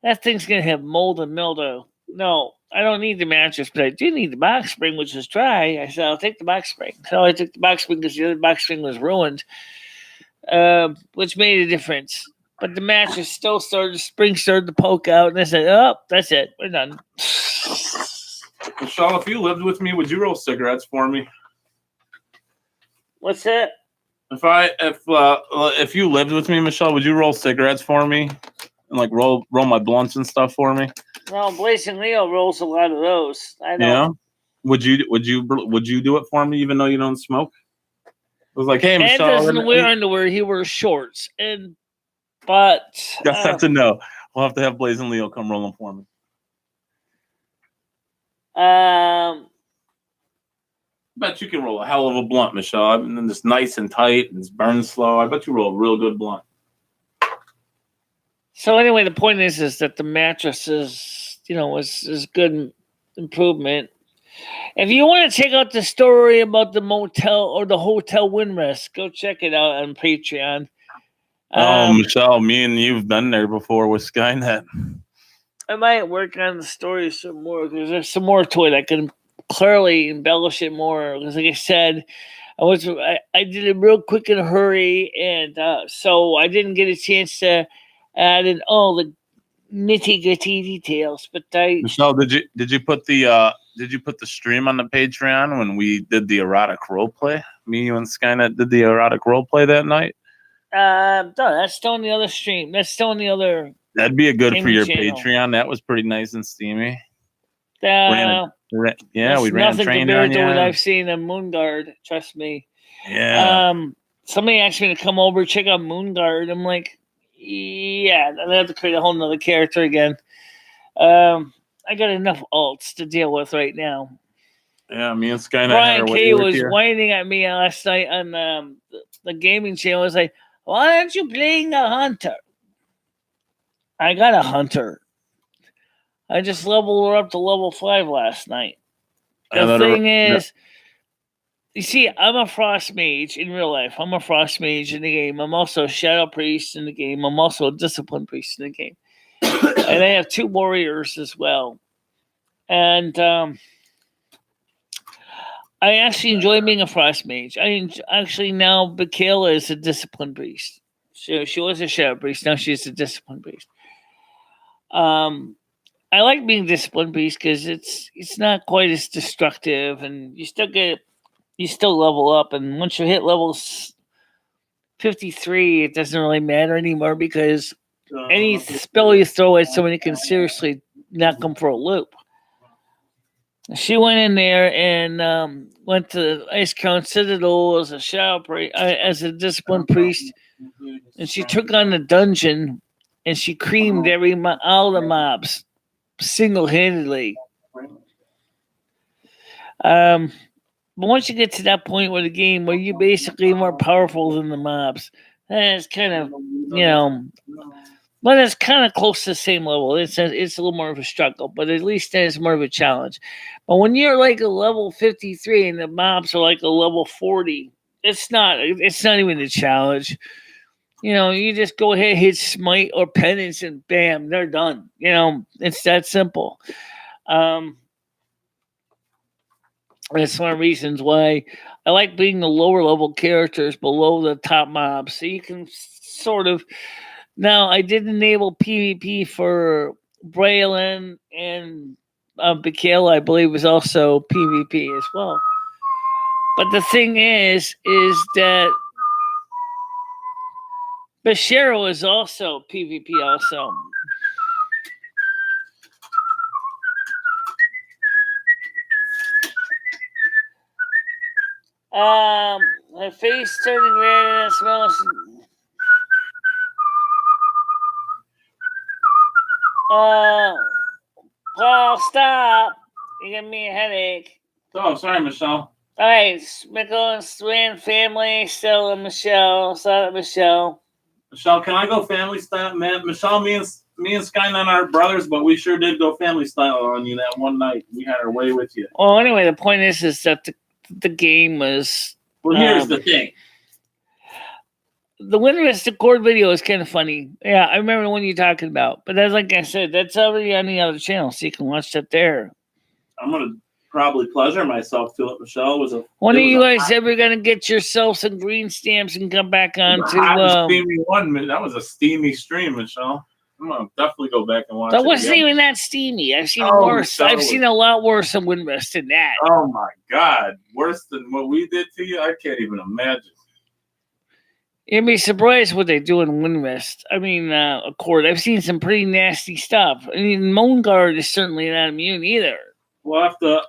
that thing's going to have mold and mildew." "No, I don't need the mattress, but I do need the box spring, which is dry." I said, "I'll take the box spring." So I took the box spring because the other box spring was ruined, which made a difference. But the mattress still spring started to poke out, and I said, "Oh, that's it. We're done." Michelle, if you lived with me, would you roll cigarettes for me? What's that? If you lived with me, Michelle, would you roll cigarettes for me and like roll my blunts and stuff for me? Well, Blazing Leo rolls a lot of those. I know. Yeah. Would you do it for me even though you don't smoke? I was like, hey, Michelle. Ed doesn't wear underwear; he wears shorts. But guess that's a no. We'll have to have Blazing Leo come roll them for me. Bet you can roll a hell of a blunt, Michelle. I mean, it's nice and tight and it's burned slow. I bet you roll a real good blunt. So anyway, the point is that the mattress is good improvement. If you want to check out the story about the motel or the hotel Windrest, go check it out on Patreon. Michelle, me and you've been there before with Skynet. I might work on the story some more because there's some more to it. I can clearly embellish it more because, like I said, I did it real quick in a hurry, and so I didn't get a chance to add in all the nitty-gritty details. But Michelle, did you put the stream on the Patreon when we did the erotic role play? Me, you, and Skynet did the erotic role play that night. No, that's still on the other stream. That's still on the other. That'd be a good for your channel. Patreon. That was pretty nice and steamy. We ran nothing train compared on to you. what I've seen on Moonguard. Trust me. Yeah. Somebody asked me to come over check out Moonguard. I'm like, yeah, I have to create a whole nother character again. I got enough alts to deal with right now. Yeah, me and Skynet. Brian K was whining at me last night on the gaming channel. I was like, "Why aren't you playing a hunter?" I got a hunter. I just leveled her up to level 5 last night. The thing is, you see, I'm a frost mage in real life. I'm a frost mage in the game. I'm also a shadow priest in the game. I'm also a discipline priest in the game. And I have 2 warriors as well. And I actually enjoy being a frost mage. Actually now Michaela is a discipline priest. She was a shadow priest. Now she's a discipline priest. I like being discipline priest because it's not quite as destructive, and you still level up. And once you hit level 53, it doesn't really matter anymore because any spell you throw at somebody can seriously knock them for a loop. She went in there and went to Ice Crown Citadel as a shadow priest, as a discipline priest, and she took on the dungeon, and she creamed all the mobs single-handedly. But once you get to that point where you're basically more powerful than the mobs, then it's kind of But it's kind of close to the same level. It's a little more of a struggle, but at least it's more of a challenge. But when you're like a level 53 and the mobs are like a level 40, it's not even a challenge. You just go ahead, hit smite or penance, and bam, they're done. It's that simple. That's one of the reasons why I like being the lower level characters below the top mobs. So you can sort of. Now, I did enable PvP for Braylon and Michele, I believe, was also PvP as well. But the thing is that Bashiro is also PvP also. Her face turning red and it smells. Paul, stop. You give me a headache. Oh, sorry, Michelle. All right, Michael and Swan family, Stella, Michelle. Michelle. Michelle, can I go family style? Man, Michelle, me and Skynet aren't brothers, but we sure did go family style on you that one night. We had our way with you. Well, anyway, the point is that the game was. Well, here's the thing. The Winter's Discord video is kind of funny. Yeah, I remember the one you're talking about. But that's like I said, that's already on the other channel, so you can watch that there. I'm gonna probably pleasure myself to it. Michelle was a. When are you guys ever gonna get yourself some green stamps and come back on to? Steamy one. That was a steamy stream, Michelle. I'm gonna definitely go back and watch. That wasn't even that steamy. I've seen worse. I've seen a lot worse than Windrest than that. Oh my God, worse than what we did to you? I can't even imagine. You'd be surprised what they do in Windrest. I mean, Accord. I've seen some pretty nasty stuff. I mean, Moanguard is certainly not immune either. We'll have to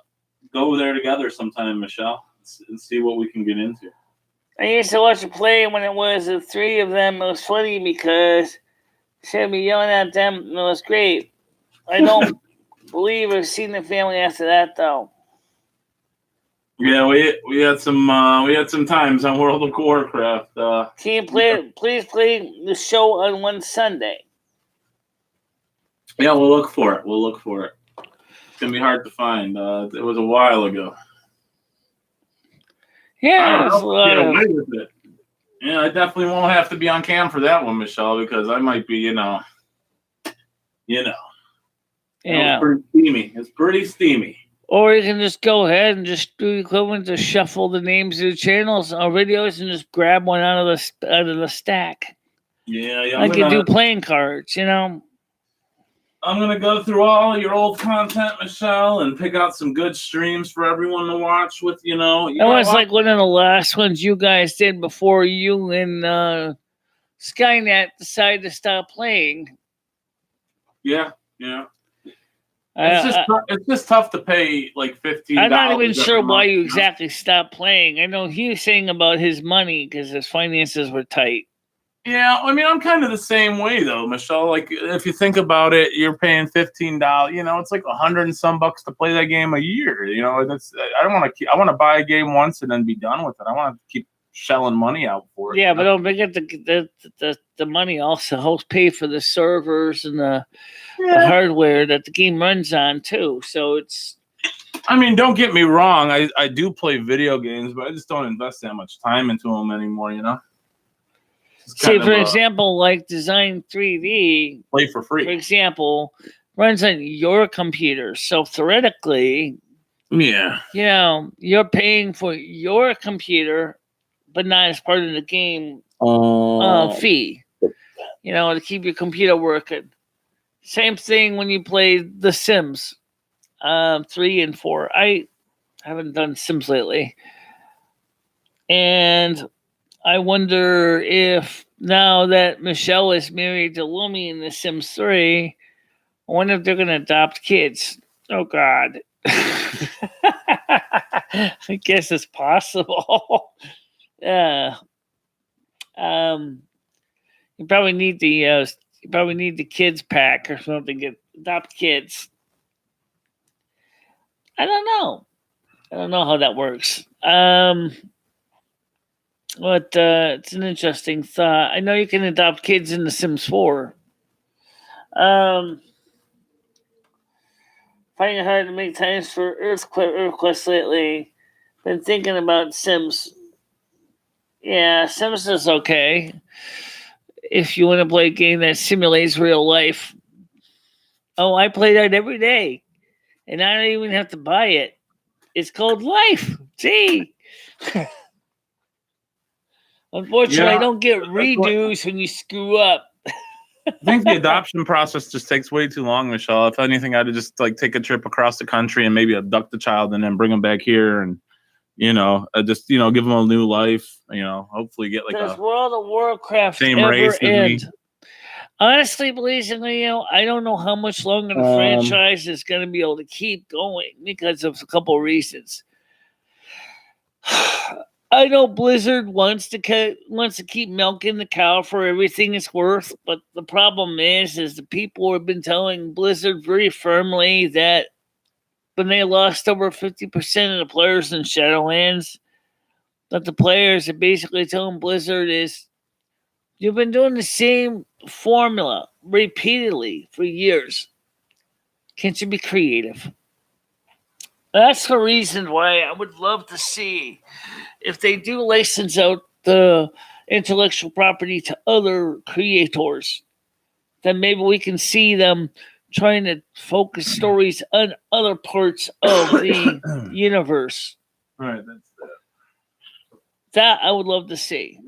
go there together sometime, Michelle, and see what we can get into. I used to watch a play when it was the three of them. It was funny because she'd be yelling at them, and it was great. I don't believe I've seen the family after that, though. Yeah, we had some times on World of Warcraft. Can you please play the show on one Sunday? Yeah, we'll look for it. It's gonna be hard to find. It was a while ago. Yeah, I definitely won't have to be on cam for that one, Michelle, because I might be, Yeah. It's pretty steamy. It's pretty steamy. Or you can just go ahead and just do the equivalent to shuffle the names of the channels or videos and just grab one out of the stack. Yeah. Like you do playing cards, I'm gonna go through all your old content, Michelle, and pick out some good streams for everyone to watch with. That was like one of the last ones you guys did before you and Skynet decided to stop playing. Yeah. It's just tough to pay like $15. I'm not even sure why you exactly stopped playing. I know he was saying about his money because his finances were tight. Yeah, I mean, I'm kind of the same way though, Michelle. Like, if you think about it, you're paying $15. It's like $100 and some bucks to play that game a year. I don't want to. I want to buy a game once and then be done with it. I want to keep shelling money out for it. Yeah, but don't forget the money also helps pay for the servers and the hardware that the game runs on too. So it's. I mean, don't get me wrong. I do play video games, but I just don't invest that much time into them anymore. Say, for example, like Design 3D. Play for free. For example, runs on your computer. So theoretically, you're paying for your computer, but not as part of the game fee. To keep your computer working. Same thing when you play The Sims 3 and 4. I haven't done Sims lately. And I wonder if now that Michelle is married to Lumi in The Sims 3, I wonder if they're going to adopt kids. Oh, God. I guess it's possible. Yeah. You probably need the kids pack or something. Adopt kids. I don't know how that works. But it's an interesting thought. I know you can adopt kids in The Sims 4. Finding it hard to make times for Earthquest lately. Been thinking about Sims. Yeah, Sims is okay. If you want to play a game that simulates real life. Oh, I play that every day. And I don't even have to buy it. It's called Life. See? Unfortunately, I don't get redos when you screw up. I think the adoption process just takes way too long, Michelle. If anything, I'd just like take a trip across the country and maybe abduct the child and then bring them back here and, just, give them a new life, hopefully get like Does World of Warcraft same ever race as me. end? Honestly, believe me, I don't know how much longer the franchise is going to be able to keep going because of a couple of reasons. I know Blizzard wants to keep milking the cow for everything it's worth, but the problem is the people have been telling Blizzard very firmly that when they lost over 50% of the players in Shadowlands, that the players are basically telling Blizzard is, you've been doing the same formula repeatedly for years. Can't you be creative? That's the reason why I would love to see if they do license out the intellectual property to other creators, then maybe we can see them trying to focus stories on other parts of the universe. All right, that's That I would love to see.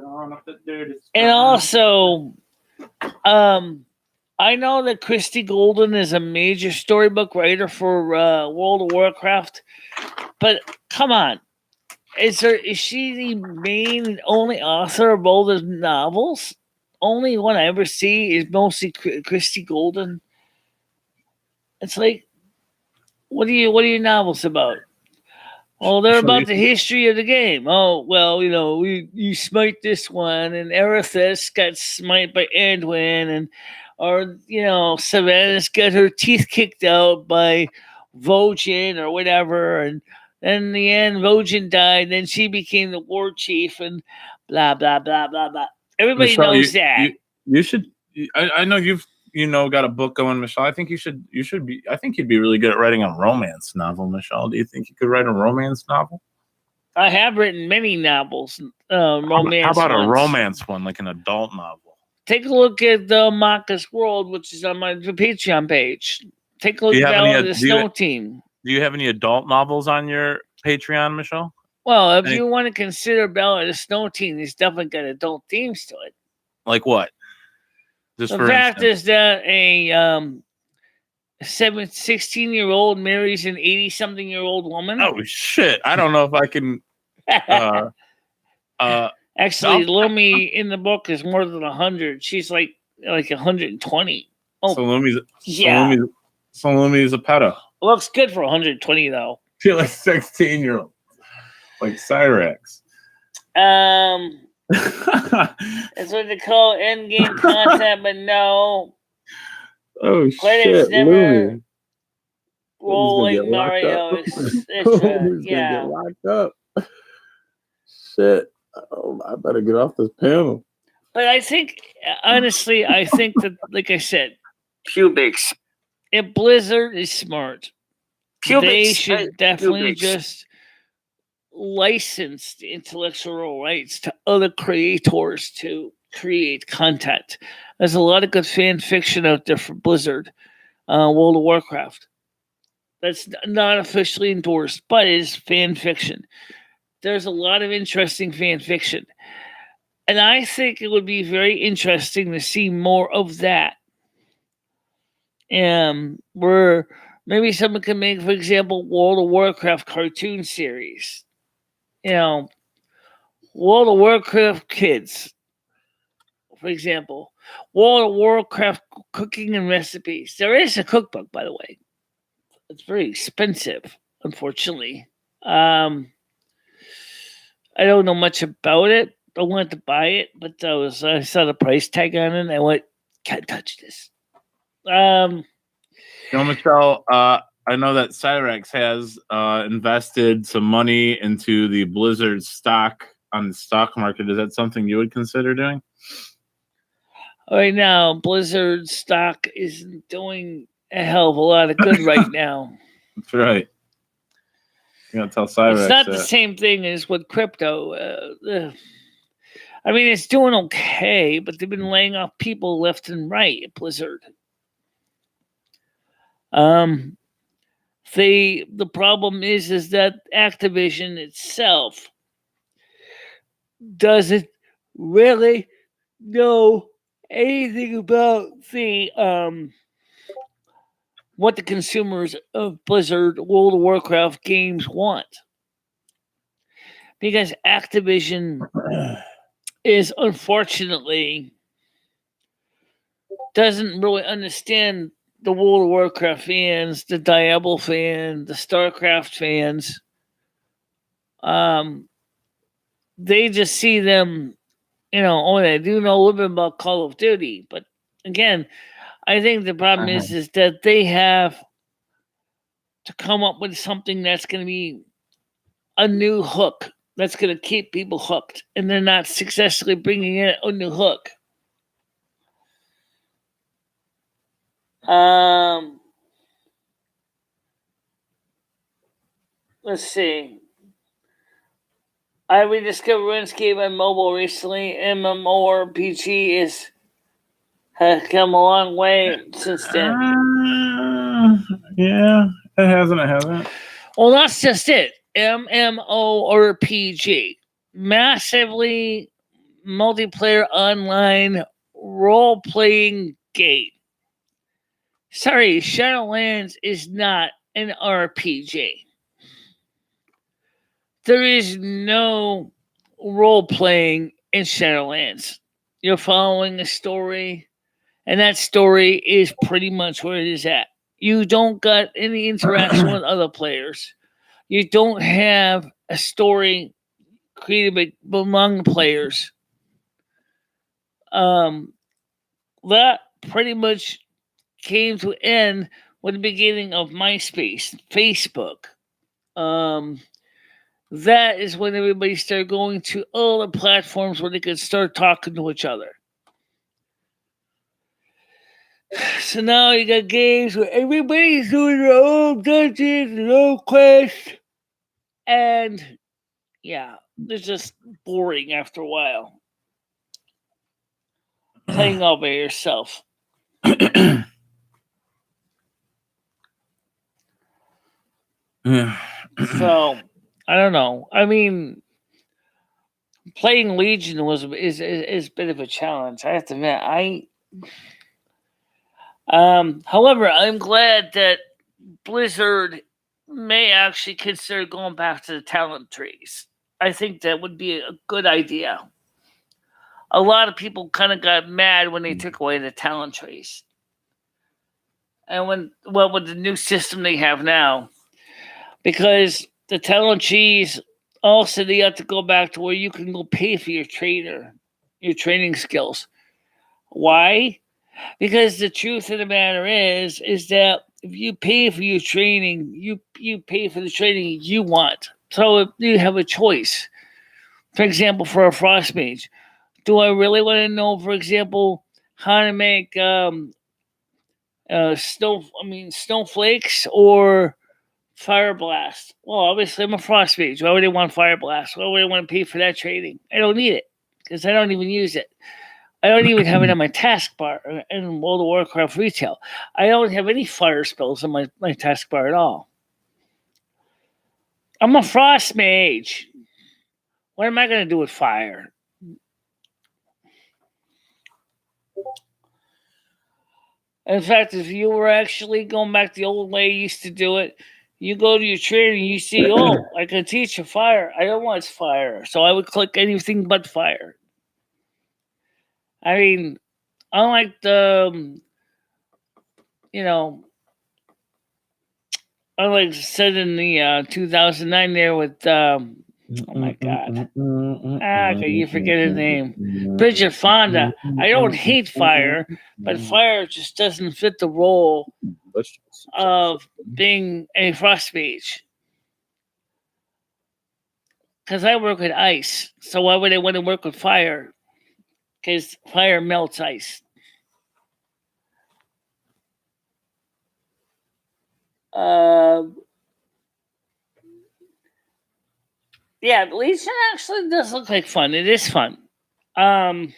And also, I know that Christy Golden is a major storybook writer for World of Warcraft, but come on. Is she the main and only author of all the novels? Only one I ever see is mostly Christy Golden. It's like, what are your novels about? Oh, they're about the history of the game. Oh, well, you smite this one, and Erithus got smite by Anduin, or Savannah's got her teeth kicked out by Vojin or whatever, and then in the end, Vojin died, then she became the war chief, and blah, blah, blah, blah, blah. Everybody Michelle, knows that. You should. I know you've got a book going, Michelle. I think you should be. I think you'd be really good at writing a romance novel, Michelle. Do you think you could write a romance novel? I have written many novels, romance. How about ones. a romance one, like an adult novel? Take a look at the Maka's World, which is on my Patreon page. Take a look at that the Snow Team. Do you have any adult novels on your Patreon, Michelle? Well, if you want to consider Bella the Snow Team, it's definitely got adult themes to it. Like what? Just the fact is that a 16-year-old marries an 80-something-year-old woman. Oh shit! I don't know if I can. Actually, Lumi in the book is more than 100. She's like 120. Oh, so Lumi's a pedo. Looks good for 120 though. She's like 16-year-old, like Cyrax. That's what they call endgame content, but no. Oh Credits shit! never Lumi. roll like Mario. Who's It's gonna get locked up? Shit! Oh, I better get off this panel. But I think, honestly, that, like I said, Pubics. if Blizzard is smart, they should definitely Pubics. just license the intellectual rights to other creators to create content. There's a lot of good fan fiction out there for Blizzard, World of Warcraft. That's not officially endorsed, but it is fan fiction. There's a lot of interesting fan fiction. And I think it would be very interesting to see more of that. Where maybe someone can make, for example, World of Warcraft cartoon series. World of Warcraft Kids, for example. World of Warcraft cooking and recipes. There is a cookbook, by the way. It's very expensive, unfortunately. I don't know much about it. I wanted to buy it, but I saw the price tag on it, and I went, can't touch this. Michelle, I know that Cyrax has invested some money into the Blizzard stock on the stock market. Is that something you would consider doing? Right now, Blizzard stock isn't doing a hell of a lot of good right now. That's right. You gotta tell Cyrex It's not that. the same thing as with crypto. I mean, it's doing okay, but they've been laying off people left and right at Blizzard. The problem is that Activision itself doesn't really know anything about the what the consumers of Blizzard World of Warcraft games want. Because Activision is unfortunately doesn't really understand the World of Warcraft fans, the Diablo fans, the StarCraft fans. They just see them, they do know a little bit about Call of Duty. But again, I think the problem is that they have to come up with something that's going to be a new hook that's going to keep people hooked, and they're not successfully bringing in a new hook. Let's see. I rediscovered RuneScape on mobile recently. MMORPG has come a long way since then. Yeah, it hasn't. Well, that's just it. MMORPG. Massively multiplayer online role-playing game. Sorry, Shadowlands is not an RPG. There is no role-playing in Shadowlands. You're following a story, and that story is pretty much where it is at. You don't got any interaction with other players. You don't have a story created among players. That pretty much came to end with the beginning of MySpace, Facebook. That is when everybody started going to all the platforms where they could start talking to each other. So now you got games where everybody's doing their own dungeons, their own quests, and yeah, it's just boring after a while. Playing all by yourself. Yeah. So I don't know. I mean, playing Legion is a bit of a challenge. I have to admit. However, I'm glad that Blizzard may actually consider going back to the talent trees. I think that would be a good idea. A lot of people kind of got mad when they took away the talent trees. And with the new system they have now, because the talent trees also they have to go back to where you can go pay for your training skills. Why? Because the truth of the matter is that if you pay for your training, you pay for the training you want. So you have a choice. For example, for a frost mage, do I really want to know, for example, how to make snowflakes or fire blast? Well, obviously I'm a frost mage. Why would I want fire blast? Why would I want to pay for that training? I don't need it because I don't even use it. I don't even have it on my taskbar in World of Warcraft retail. I don't have any fire spells on my taskbar at all. I'm a frost mage. What am I going to do with fire? In fact, if you were actually going back the old way you used to do it, you go to your training, you see, I can teach you fire. I don't want fire. So I would click anything but fire. I mean, unlike unlike said in the 2009 there with, oh my God. You forget his name. Bridget Fonda. I don't hate fire, but fire just doesn't fit the role of being a frost mage. Because I work with ice. So why would I want to work with fire? Because fire melts ice. Yeah, Legion actually does look like fun. It is fun. And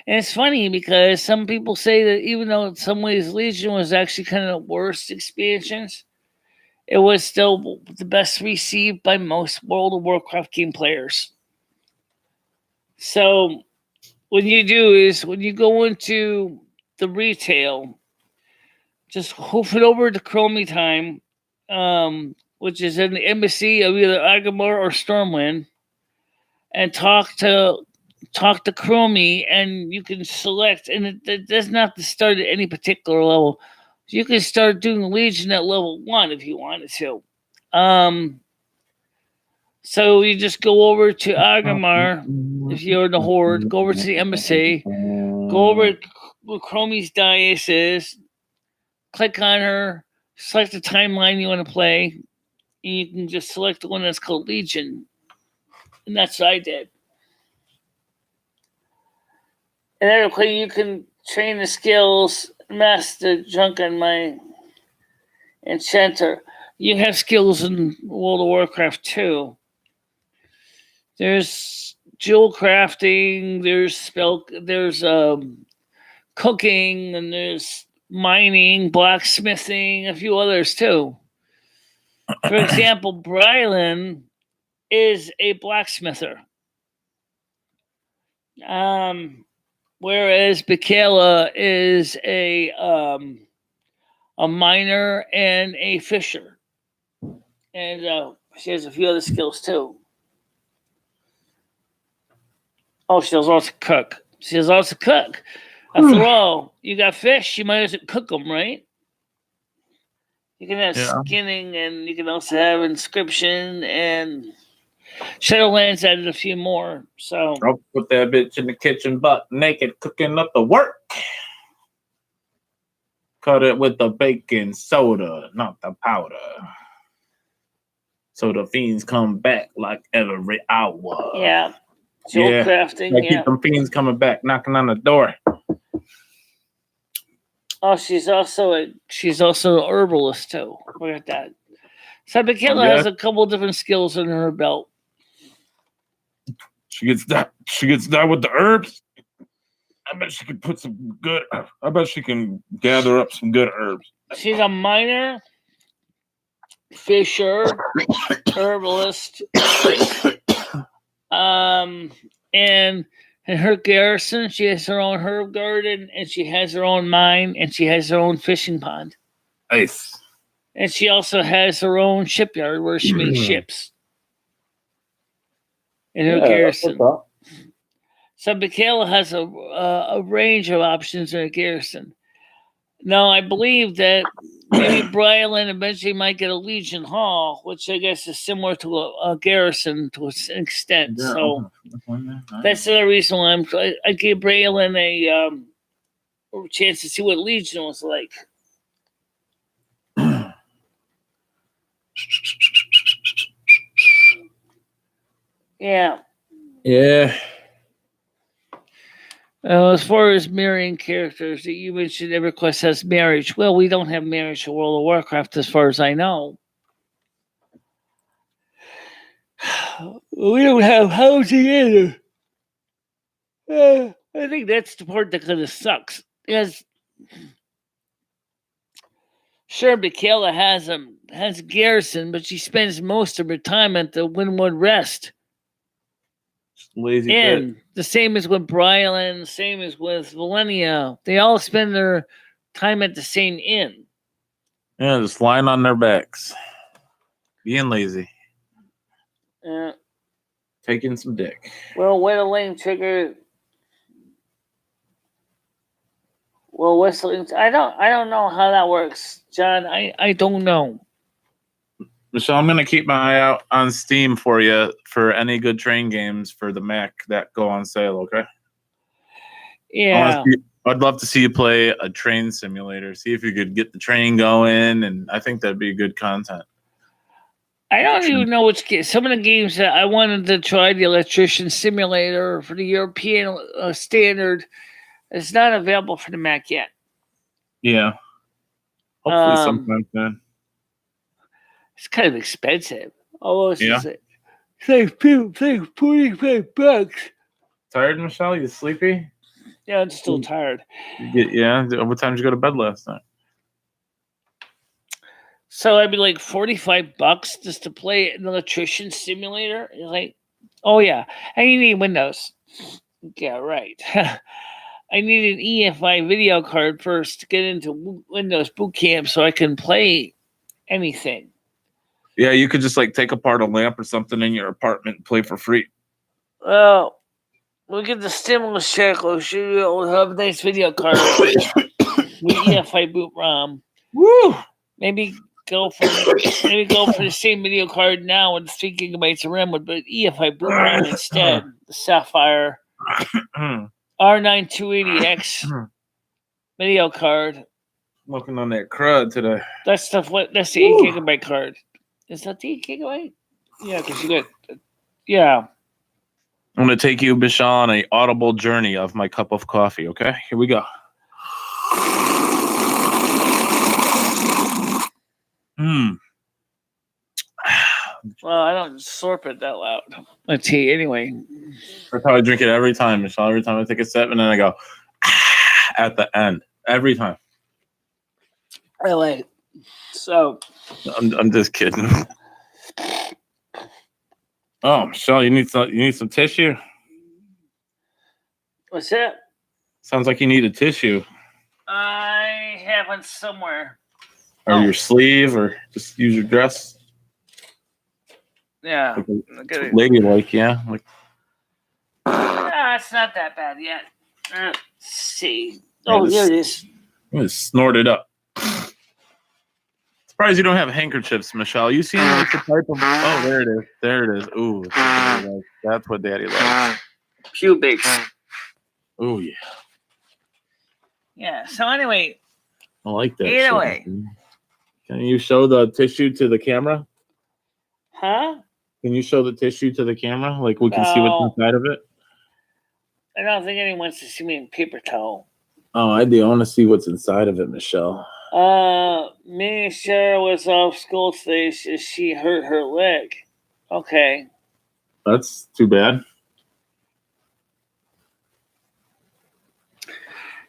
it's funny because some people say that even though in some ways Legion was actually kind of the worst expansions, it was still the best received by most World of Warcraft game players. So what you do is when you go into the retail, just hoof it over to Chromie Time, which is in the embassy of either Agamor or Stormwind, and talk to Chromie, and you can select, and it does not have to start at any particular level. You can start doing Legion at level 1 if you wanted to. So you just go over to Agamar if you're in the Horde, go over to the embassy, go over where Chromie's dais is, click on her, select the timeline you want to play, and you can just select the one that's called Legion. And that's what I did. And everybody, you can train the skills, master junk on my enchanter. You have skills in World of Warcraft too. There's jewel crafting, there's cooking, and there's mining, blacksmithing, a few others too. For example, Brylan is a blacksmither. Whereas Michaela is a miner and a fisher. And she has a few other skills too. Oh, she knows also cook. She knows also cook. After all, you got fish, you might as well cook them, right? You can have skinning, and you can also have inscription, and Shadowlands added a few more. So I'll put that bitch in the kitchen, butt naked, cooking up the work. Cut it with the baking soda, not the powder. So the fiends come back like every hour. Yeah. Jewel crafting. Keep them fiends coming back, knocking on the door. Oh, she's also an herbalist too. Look at that. So Michaela has a couple of different skills in her belt. She gets that with the herbs. I bet she could put some good. I bet she can gather up some good herbs. She's a miner, fisher, herbalist, and in her garrison, she has her own herb garden, and she has her own mine, and she has her own fishing pond. Nice. And she also has her own shipyard where she makes ships. In her garrison. So Michaela has a range of options in her garrison. Now, I believe that maybe Brylan eventually might get a Legion Hall, which I guess is similar to a garrison to an extent. Yeah. So that's the other reason why I gave Brylan a chance to see what Legion was like. Yeah. Yeah. As far as marrying characters, you mentioned EverQuest has marriage. Well, we don't have marriage in World of Warcraft as far as I know. We don't have housing either. I think that's the part that kind of sucks. Because sure, Michaela has a garrison, but she spends most of her time at the Windwood Rest. Lazy Inn. The same as with Brylan, the same as with Valenia. They all spend their time at the same inn. Yeah, just lying on their backs. Being lazy. Taking some dick. Well, when a lane trigger. Well, whistling. I don't know how that works, John. I don't know. Michelle, I'm gonna keep my eye out on Steam for you for any good train games for the Mac that go on sale. Okay. Yeah. I'd love to see you play a train simulator. See if you could get the train going, and I think that'd be good content. I don't even know which game. Some of the games that I wanted to try, the Electrician Simulator for the European standard, is not available for the Mac yet. Yeah. Hopefully sometime soon. It's kind of expensive. Oh, Yeah. It's like $45. Tired, Michelle? You sleepy? Yeah, I'm still tired. Yeah. What time did you go to bed last night? So I'd be like $45 just to play an electrician simulator. You're like, oh yeah, and you need Windows. Yeah, right. I need an EFI video card first to get into Windows Boot Camp so I can play anything. Yeah, you could just like take apart a lamp or something in your apartment and play for free. Well, we'll get the stimulus check. We'll have a nice video card with EFI boot ROM. Woo! Maybe go for the same video card now with 3 gigabytes of RAM, but EFI boot ROM instead. The Sapphire R9280X video card. Looking on that crud today. That's the 8 gigabyte card. Is that the 8 gigabyte? Yeah, because you got yeah. I'm going to take you, Michelle, on an audible journey of my cup of coffee, okay? Here we go. Well, I don't slurp it that loud. My tea, anyway. That's how I drink it every time, Michelle. Every time I take a sip, and then I go at the end. Every time. I like it. So I'm just kidding. Oh, Michelle, you need some tissue? What's that? Sounds like you need a tissue. I have one somewhere. Or your sleeve, or just use your dress. Yeah. Like ladylike, yeah. Like, it's not that bad yet. Let's see. Oh, here it is. I'm gonna snort it up. Surprised you don't have handkerchiefs, Michelle. You seem like the type of... Oh, there it is. There it is. Ooh, that's what Daddy likes. Pubic. Oh, yeah. Yeah, so anyway. I like that. Either way. Can you show the tissue to the camera? Huh? Can you show the tissue to the camera? Like we can see what's inside of it? I don't think anyone wants to see me in paper towel. Oh, I do. I want to see what's inside of it, Michelle. Me and Sarah was off school today. She hurt her leg. Okay. That's too bad.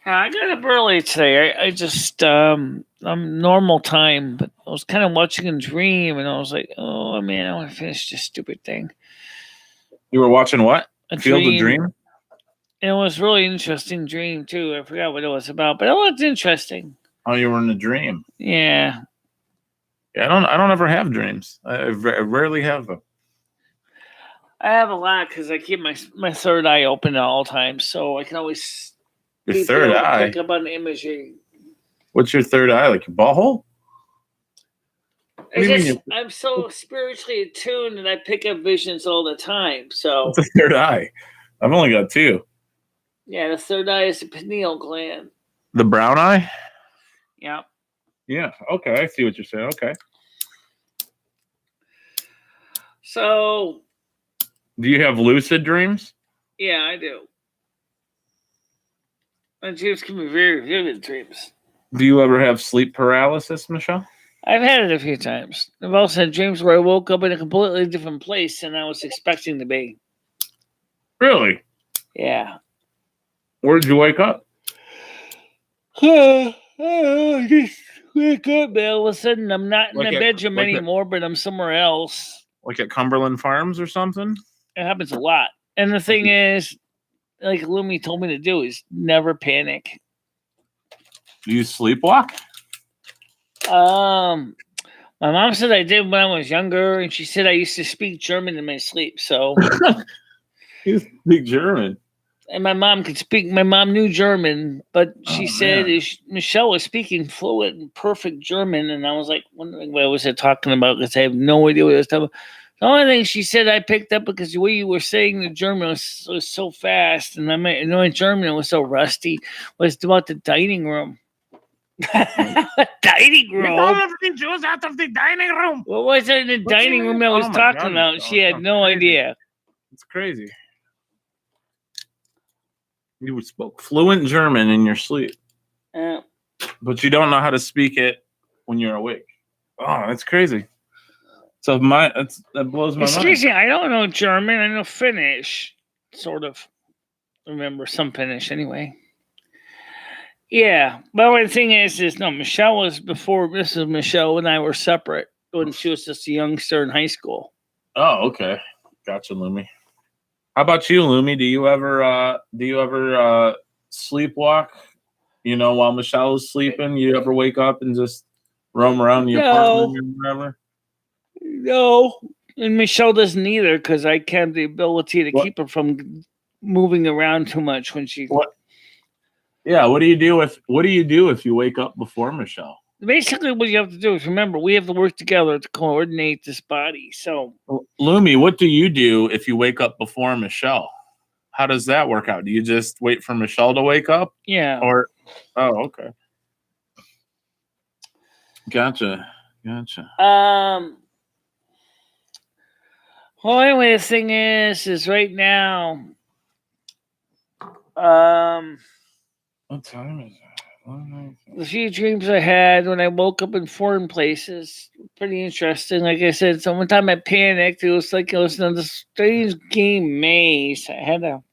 Yeah, I got up early today. I just I'm normal time, but I was kind of watching a dream, and I was like, oh man, I want to finish this stupid thing. You were watching what? Field of Dream? And it was a really interesting dream too. I forgot what it was about, but it was interesting. Oh, you were in a dream. Yeah. Yeah, I don't ever have dreams. I rarely have them. I have a lot because I keep my third eye open at all times, so I can always Your third eye? pick up on imagery. What's your third eye? Like your ball hole? I'm so spiritually attuned and I pick up visions all the time. So what's a third eye? I've only got 2. Yeah, the third eye is the pineal gland. The brown eye? Yeah. Yeah. Okay, I see what you're saying. Okay. So do you have lucid dreams? Yeah, I do. My dreams can be very vivid dreams. Do you ever have sleep paralysis, Michelle? I've had it a few times. I've also had dreams where I woke up in a completely different place than I was expecting to be. Really? Yeah. Where did you wake up? Just wake up, man. All of a sudden, I'm not in the bedroom anymore, but I'm somewhere else. Like at Cumberland Farms or something? It happens a lot. And the thing is, like Lumi told me to do, is never panic. Do you sleepwalk? My mom said I did when I was younger, and she said I used to speak German in my sleep. So you speak German, and my mom could speak. My mom knew German, but she said Michelle was speaking fluent and perfect German, and I was like wondering what was it talking about because I have no idea what it was talking about. The only thing she said I picked up because the way you were saying the German was so fast, and my German was so rusty. Was about the dining room. Dining room. All of the Jews out of the dining room. What was it in the dining room I was talking about? She had no idea. It's crazy. You spoke fluent German in your sleep, but you don't know how to speak it when you're awake. Oh, that's crazy. So that blows my Excuse mind. me, I don't know German. I know Finnish, sort of. Remember some Finnish anyway. Yeah, but the thing is no. Michelle was before Mrs. Michelle and I were separate when she was just a youngster in high school. Oh, okay. Gotcha, Lumi. How about you, Lumi? Do you ever sleepwalk? You know, while Michelle is sleeping, you ever wake up and just roam around the apartment or whatever? No, and Michelle doesn't either because I have the ability to What? keep her from moving around too much when she. What? Yeah. What do you do if you wake up before Michelle? Basically, what you have to do is remember we have to work together to coordinate this body. So, Lumi, what do you do if you wake up before Michelle? How does that work out? Do you just wait for Michelle to wake up? yeah. Oh, okay. Gotcha. Well, anyway, the thing is right now, What time is it? the few dreams I had when I woke up in foreign places, pretty interesting. Like I said, so one time I panicked. It was like I was in this strange game maze. I had to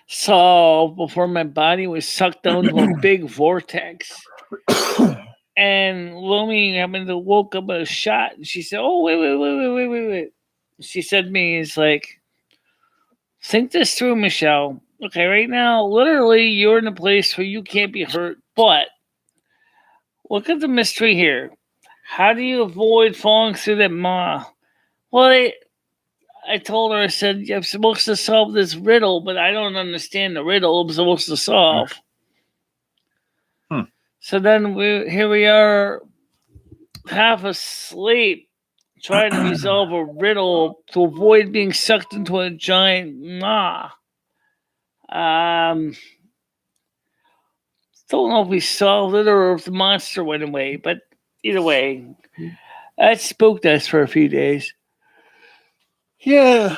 solve before my body was sucked down to a big vortex. And Lumi happened to woke up with a shot, and she said, "Oh, wait." She said to me, "It's like, think this through, Michelle. Okay, right now, literally, you're in a place where you can't be hurt, but look at the mystery here. How do you avoid falling through that maw?" Well, I told her, I said, I'm supposed to solve this riddle, but I don't understand the riddle I'm supposed to solve. So then here we are, half asleep, trying to resolve a riddle to avoid being sucked into a giant maw. Don't know if we solved it or if the monster went away, but either way, that spooked us for a few days. Yeah.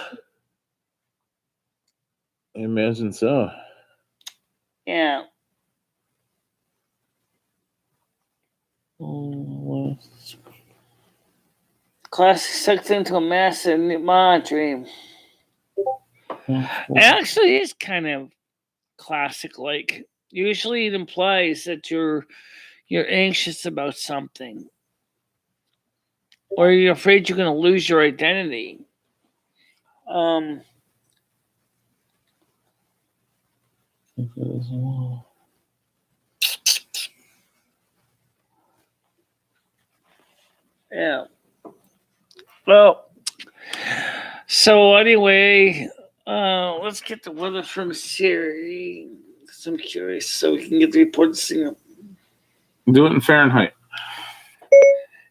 I imagine so. Yeah. Classic sucked into a massive maw dream. It actually is kind of classic like. Usually it implies that you're anxious about something. Or you're afraid you're gonna lose your identity. Yeah. Well, so anyway, let's get the weather from Siri. I'm curious, so we can get the report. Do it in Fahrenheit.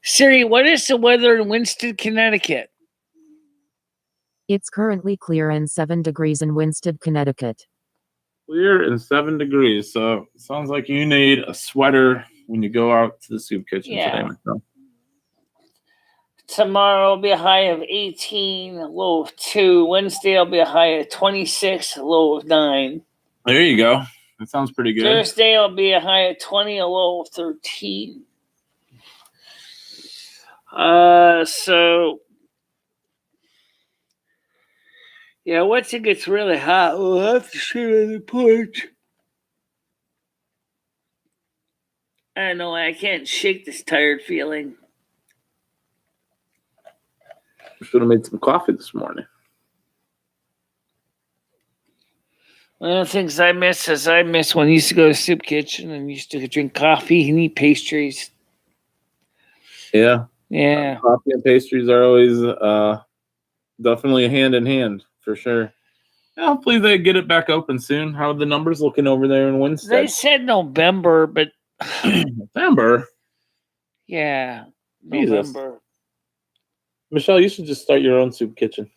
Siri, what is the weather in Winston, Connecticut? It's currently clear and 7 degrees in Winston, Connecticut. Clear and 7 degrees. So it sounds like you need a sweater when you go out to the soup kitchen today, Michelle. Tomorrow will be a high of 18, a low of 2. Wednesday will be a high of 26, a low of 9. There you go. That sounds pretty good. Thursday will be a high of 20, a low of 13. So yeah, once it gets really hot, we'll have to sit on the porch. I don't know, I can't shake this tired feeling. Should have made some coffee this morning. One of the things I miss is when I used to go to soup kitchen and used to drink coffee and eat pastries. Yeah. Yeah. Coffee and pastries are always definitely hand in hand for sure. Yeah, hopefully they get it back open soon. How are the numbers looking over there in Winston? They said November, but November. Yeah, Jesus. November. Michelle, you should just start your own soup kitchen.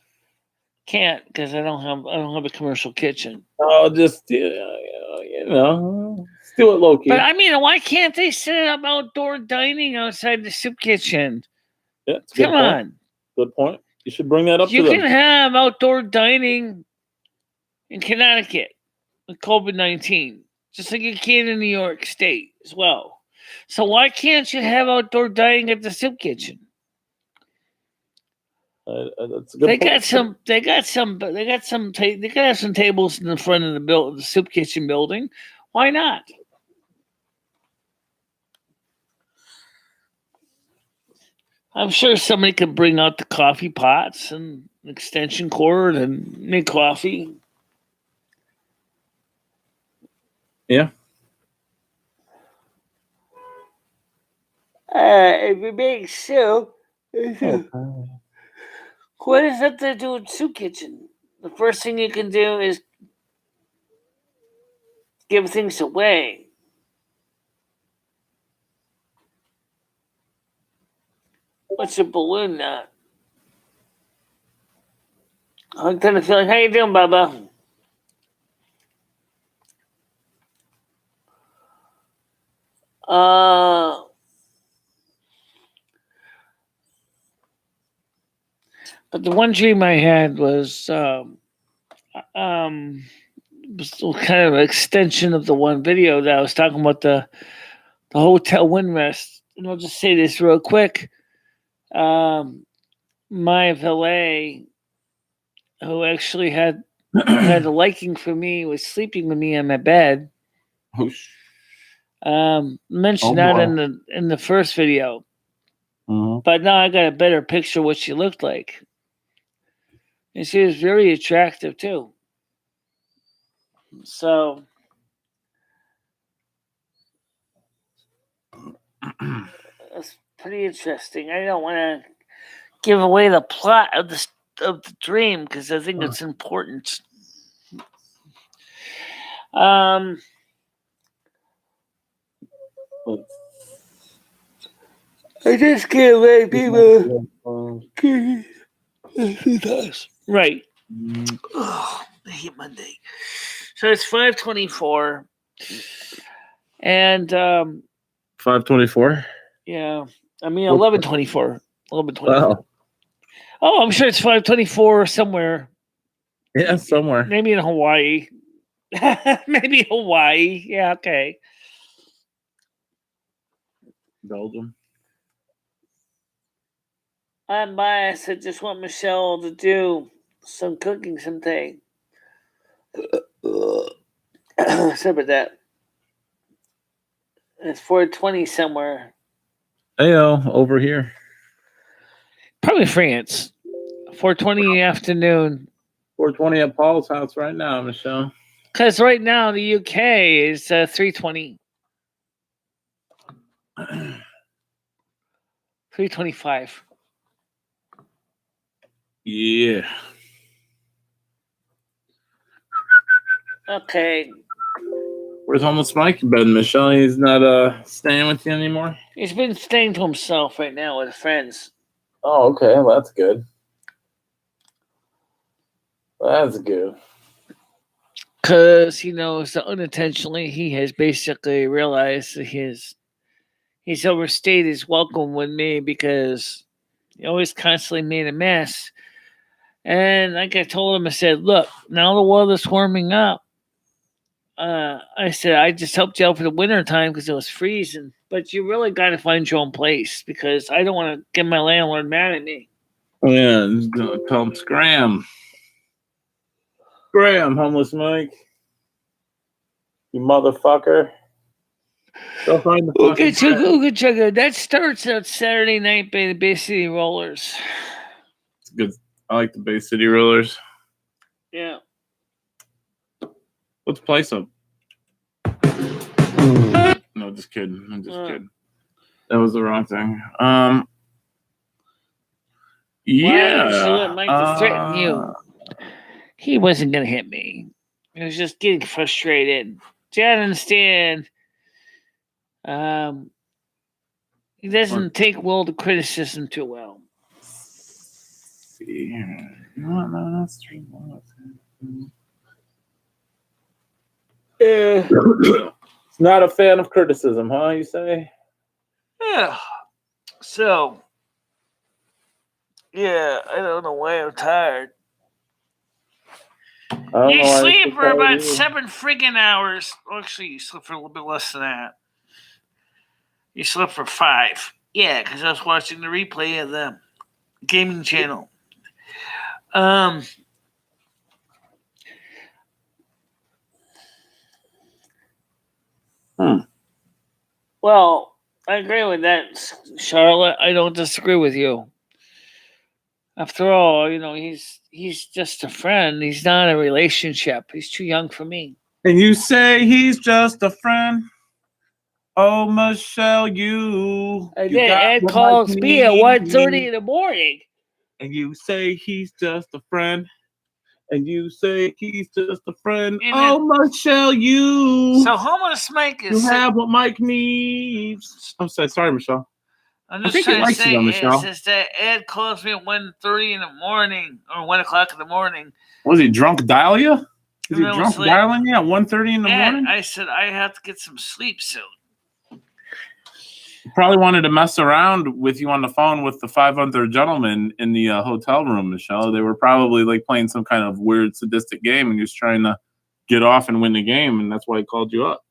Can't because I don't have a commercial kitchen. Oh, just you know, let's do it low key. But I mean, why can't they set up outdoor dining outside the soup kitchen? Yeah, it's a good Come point. on. Good point. You should bring that up You to can them. have outdoor dining in Connecticut with COVID-19, just like you can in New York State as well. So why can't you have outdoor dining at the soup kitchen? That's a good They point. got some. They got some. They got some. They got to have some tables in the front of the soup kitchen building. Why not? I'm sure somebody could bring out the coffee pots and extension cord and make coffee. Yeah. If you make soup, Okay. what does that have to do with soup kitchen? The first thing you can do is give things away. What's a balloon knot? I'm kind of feeling. How you doing, Bubba? But the one dream I had was kind of an extension of the one video that I was talking about the hotel windrest. And I'll just say this real quick. My valet, who actually had a liking for me, was sleeping with me on my bed. Mentioned that in the first video, but now I got a better picture of what she looked like, and she was very attractive too. So that's pretty interesting. I don't want to give away the plot of the dream because I think it's important. I just can't let people. Right. Oh, I hate Monday. So it's 5:24, and 5:24. yeah, I mean 11:24. 11:24. Wow. Oh, I'm sure it's 5:24 somewhere. Yeah, somewhere. Maybe in Hawaii. Maybe Hawaii. Yeah, okay. Belgium. I'm biased. I just want Michelle to do some cooking someday. Sorry about that. It's 4:20 somewhere. Heyo, over here. Probably France. 4:20 afternoon. 4:20 at Paul's house right now, Michelle. Because right now the UK is 3:20. 3:25. Yeah. Okay. Where's Homeless Mike been, Michelle? He's not staying with you anymore? He's been staying to himself right now with friends. Oh, okay. Well, that's good. That's good. Because he knows that unintentionally he has basically realized that he's overstayed his welcome with me because he always constantly made a mess. And like I told him, I said, look, now the weather's warming up. I said, I just helped you out for the winter time because it was freezing. But you really got to find your own place because I don't want to get my landlord mad at me. Oh, yeah, just gonna tell him scram. Scram, Homeless Mike. You motherfucker. Go find the Okay, fucking Chugga. That starts out Saturday night by the Bay City Rollers. It's good. I like the Bay City Rollers. Yeah. Let's play some. No, just kidding. I'm just kidding. That was the wrong thing. Yeah. Why did you let Mike threaten you? He wasn't gonna hit me. He was just getting frustrated. See, I understand. He doesn't take well to criticism too well. See here. No, that's true. It's not a fan of criticism, huh? You say? Yeah. So, yeah, I don't know why I'm tired. You sleep for about 7 friggin' hours. Actually, you sleep for a little bit less than that. You slept for 5. Yeah, because I was watching the replay of the gaming channel. Well, I agree with that, Charlotte. I don't disagree with you. After all, he's just a friend. He's not a relationship. He's too young for me. And you say he's just a friend. Oh, Michelle, you And you then got Ed what calls Mike me at needs. 1:30 in the morning. And you say he's just a friend. And you say he's just a friend. And oh, Michelle, you So homeless Mike you is. have what Mike needs. I'm sorry, Michelle. I'm I just think he trying to likes you, say though, Michelle. is that Ed calls me at 1:30 in the morning or 1:00 in the morning. Was he drunk dial you? Is he And I drunk was like, dialing you at 1:30 in the Ed, morning? I said I have to get some sleep soon. Probably wanted to mess around with you on the phone with the 5 other gentlemen in the hotel room, Michelle. They were probably like playing some kind of weird sadistic game, and he was trying to get off and win the game, and that's why he called you up.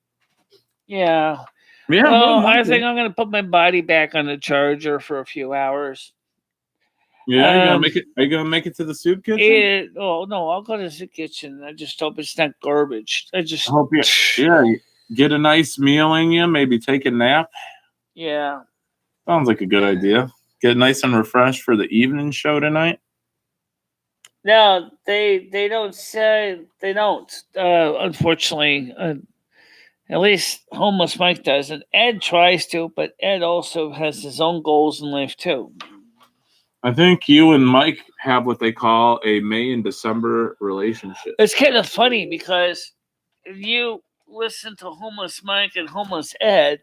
Yeah. Yeah, Well, more I than think likely. I'm going to put my body back on the charger for a few hours. Yeah, you gonna make it? Are you gonna make it to the soup kitchen? No, I'll go to the kitchen. I just hope it's not garbage. I hope you get a nice meal in you. Maybe take a nap. Yeah. Sounds like a good idea. Get nice and refreshed for the evening show tonight. No, they don't say they don't. Unfortunately, at least homeless Mike doesn't. Ed tries to, but Ed also has his own goals in life too. I think you and Mike have what they call a May and December relationship. It's kind of funny because if you listen to homeless Mike and homeless Ed,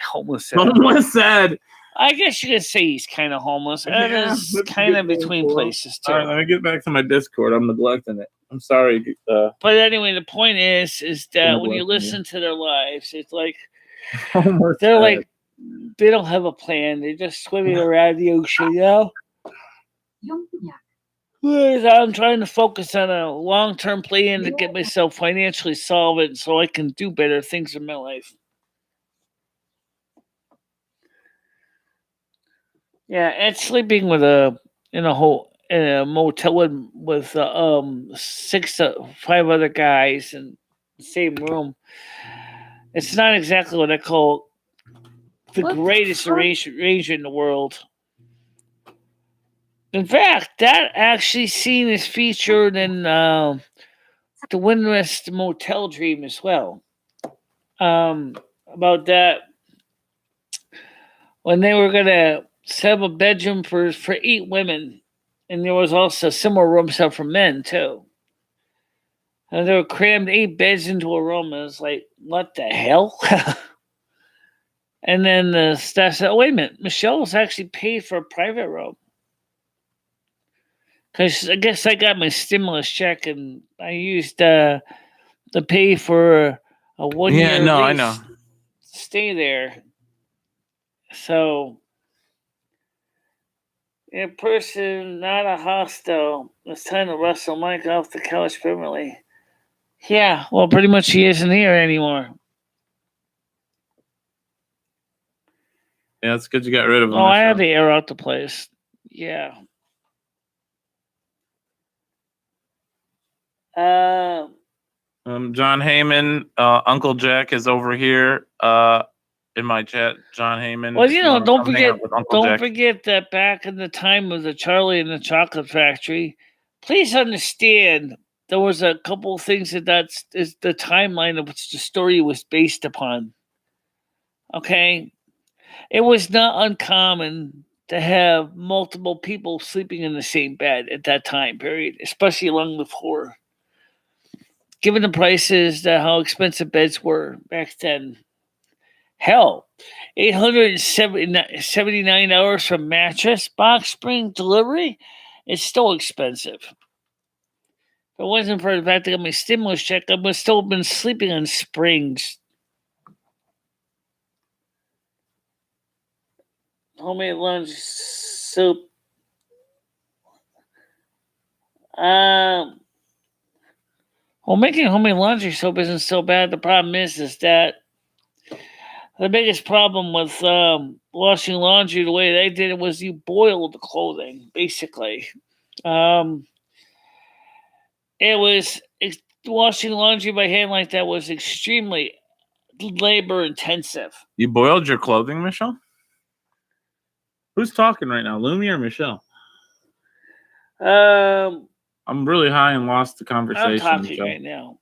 homeless Ed. Homeless Ed. I guess you could say he's kind of homeless. Ed is kind of between places too. All right, let me get back to my Discord. I'm neglecting it. I'm sorry. But anyway, the point is that when you listen to their lives, it's like they're like they don't have a plan. They're just swimming around the ocean, Whereas I'm trying to focus on a long-term plan to get myself financially solvent so I can do better things in my life. Yeah, and sleeping with in a motel with 5 other guys in the same room. It's not exactly what I call the greatest arrangement in the world. In fact, that actually scene is featured in the Windwest Motel Dream as well. About that, when they were gonna set up a bedroom for 8 women, and there was also similar rooms set for men too. And they were crammed 8 beds into a room. And it was like, what the hell? And then the staff said, oh, wait a minute, Michelle was actually paid for a private room. Because I guess I got my stimulus check and I used to pay for a 1 year lease I know. stay there. So, in person, not a hostel. It's time to wrestle Mike off the couch permanently. Yeah, well, pretty much he isn't here anymore. Yeah, it's good you got rid of him. Oh, I had to air out the place. Yeah. John Heyman, Uncle Jack is over here in my chat. John Heyman. Well, don't forget that back in the time of the Charlie and the Chocolate Factory, please understand there was a couple of things that's is the timeline of which the story was based upon. Okay? It was not uncommon to have multiple people sleeping in the same bed at that time period, especially along the floor. Given the prices, how expensive beds were back then. Hell, $879 for mattress box spring delivery is still expensive. If it wasn't for the fact that I got my stimulus check, I would still have been sleeping on springs. Homemade lunch soup. Well, making homemade laundry soap isn't so bad. The problem is that The biggest problem with washing laundry the way they did it was you boiled the clothing, basically. Um, it was washing laundry by hand like that was extremely labor intensive. You boiled your clothing, Michelle? Who's talking right now, Lumi or Michelle? I'm really high and lost the conversation. I'm talking Michelle. right now.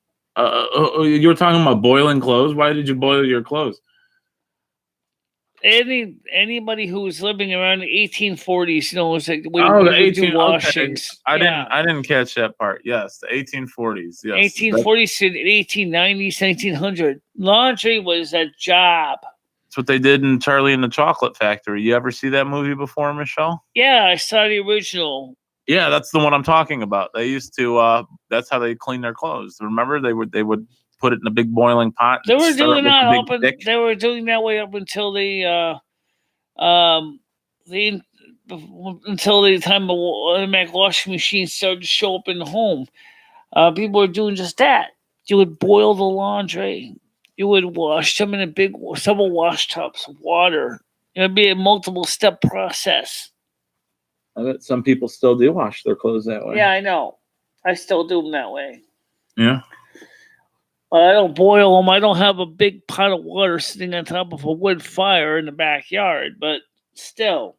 You were talking about boiling clothes. Why did you boil your clothes? Anybody who was living around the 1840s, was like when the we would do 18 washings. Okay. I didn't catch that part. Yes, the 1840s. Yes, 1840s to 1890s, 1900. Laundry was a job. That's what they did in Charlie and the Chocolate Factory. You ever see that movie before, Michelle? Yeah, I saw the original. Yeah, that's the one I'm talking about. They used to. That's how they clean their clothes. Remember, they would put it in a big boiling pot. They were doing that they were doing that way up until until the time the automatic washing machine started to show up in the home. People were doing just that. You would boil the laundry. You would wash them in several wash tubs of water. It would be a multiple step process. I bet some people still do wash their clothes that way. Yeah, I know. I still do them that way. Yeah. But I don't boil them. I don't have a big pot of water sitting on top of a wood fire in the backyard. But still,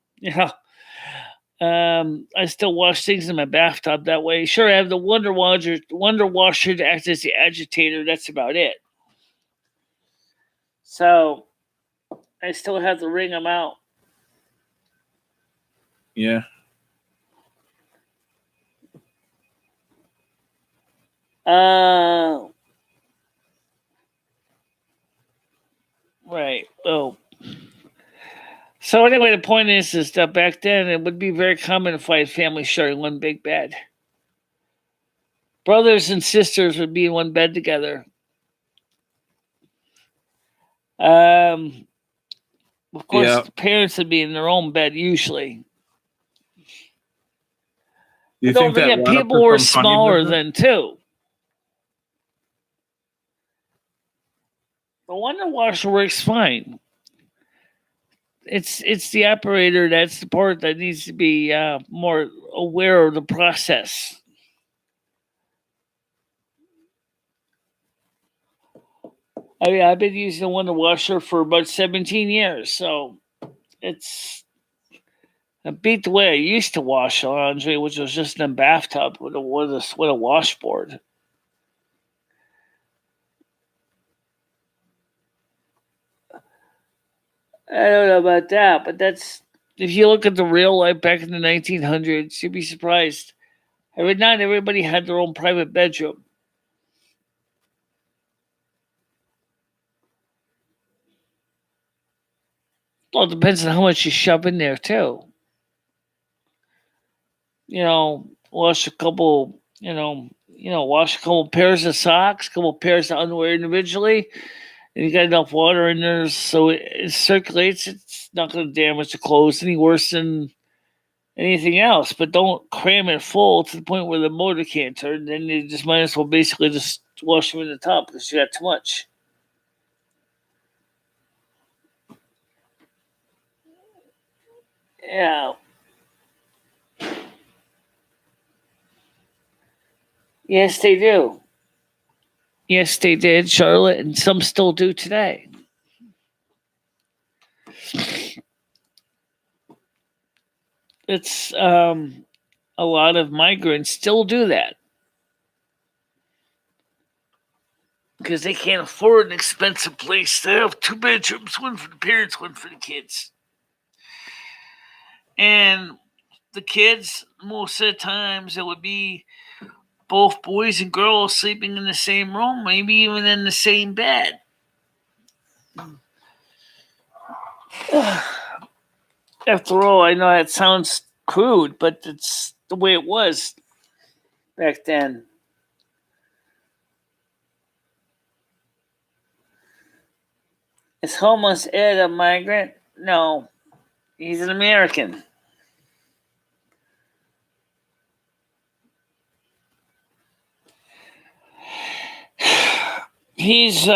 I still wash things in my bathtub that way. Sure, I have the wonder washer to act as the agitator. That's about it. So I still have to wring them out. Yeah. Right. Oh. So anyway, the point is that back then it would be very common to find families sharing one big bed. Brothers and sisters would be in one bed together. Of course, the parents would be in their own bed usually. You don't forget, people were smaller then too. The wonder washer works fine. It's the operator that's the part that needs to be more aware of the process. I mean, I've been using the wonder washer for about 17 years, so it's I beat the way I used to wash laundry, which was just in a bathtub with a washboard. I don't know about that, but that's if you look at the real life back in the 1900s, you'd be surprised. I mean, not everybody had their own private bedroom. Well, it depends on how much you shove in there too. Wash a couple. Wash a couple pairs of socks, a couple pairs of underwear individually, and you got enough water in there so it circulates. It's not going to damage the clothes any worse than anything else. But don't cram it full to the point where the motor can't turn. Then you just might as well basically just wash them in the tub because you got too much. Yeah. Yes, they do. Yes, they did, Charlotte, and some still do today. It's a lot of migrants still do that because they can't afford an expensive place. They have 2 bedrooms, one for the parents, one for the kids. And the kids, most of the times, it would be both boys and girls sleeping in the same room, maybe even in the same bed. After all, I know that sounds crude, but it's the way it was back then. Is homeless Ed a migrant? No, he's an American. He's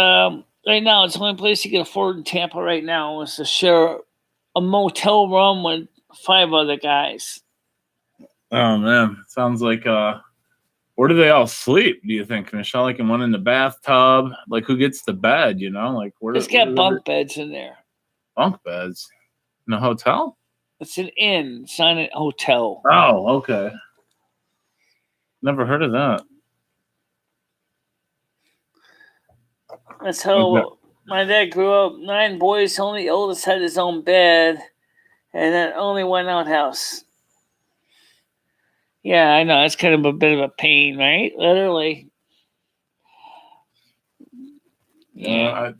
right now, it's the only place you can afford in Tampa right now is to share a motel room with 5 other guys. Oh man, sounds like where do they all sleep? Do you think, Michelle? Like in one in the bathtub? Like who gets the bed? You know, like where? It's got bunk beds in there. Bunk beds in a hotel. It's an inn. It's not a hotel. Oh, okay. Never heard of that. That's how my dad grew up. 9 boys, only the oldest had his own bed, and then only one outhouse. Yeah, I know. It's kind of a bit of a pain, right? Literally. Yeah,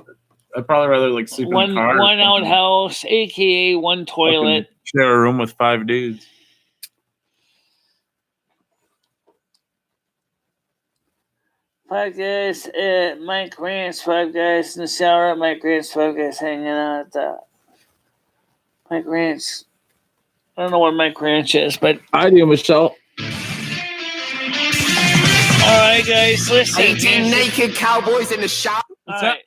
I'd probably rather like sleep in a car. One outhouse, aka one toilet. Share a room with 5 dudes. Five guys at Mike Grant's, 5 guys in the shower at Mike Grant's, 5 guys hanging out at Mike Grant's. I don't know what Mike Grant is, but I do, Michelle. all right, guys, listen. 18 naked cowboys in the shop. All right,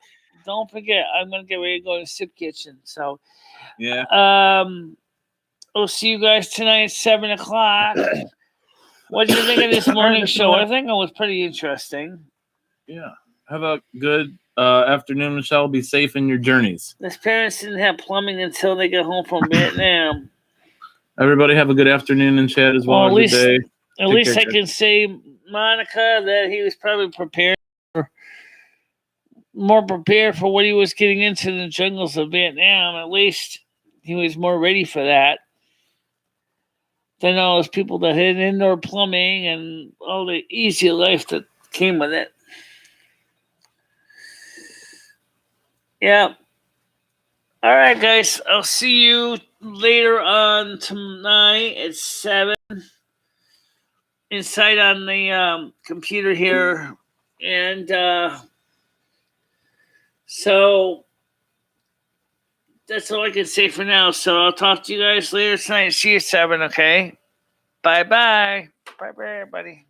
don't forget, I'm gonna get ready to go to the soup kitchen. So, Yeah. we'll see you guys tonight at 7:00. What do you think of this morning show? I think it was pretty interesting. Yeah. Have a good afternoon, Michelle. Be safe in your journeys. His parents didn't have plumbing until they got home from Vietnam. Everybody have a good afternoon in chat as well. Well, Good day. At least I can say, Monica, that he was probably more prepared for what he was getting into in the jungles of Vietnam. At least he was more ready for that than all those people that had indoor plumbing and all the easy life that came with it. Yeah. All right, guys. I'll see you later on tonight at 7 inside on the computer here. And so that's all I can say for now. So I'll talk to you guys later tonight. See you at 7, okay? Bye-bye. Bye-bye, everybody.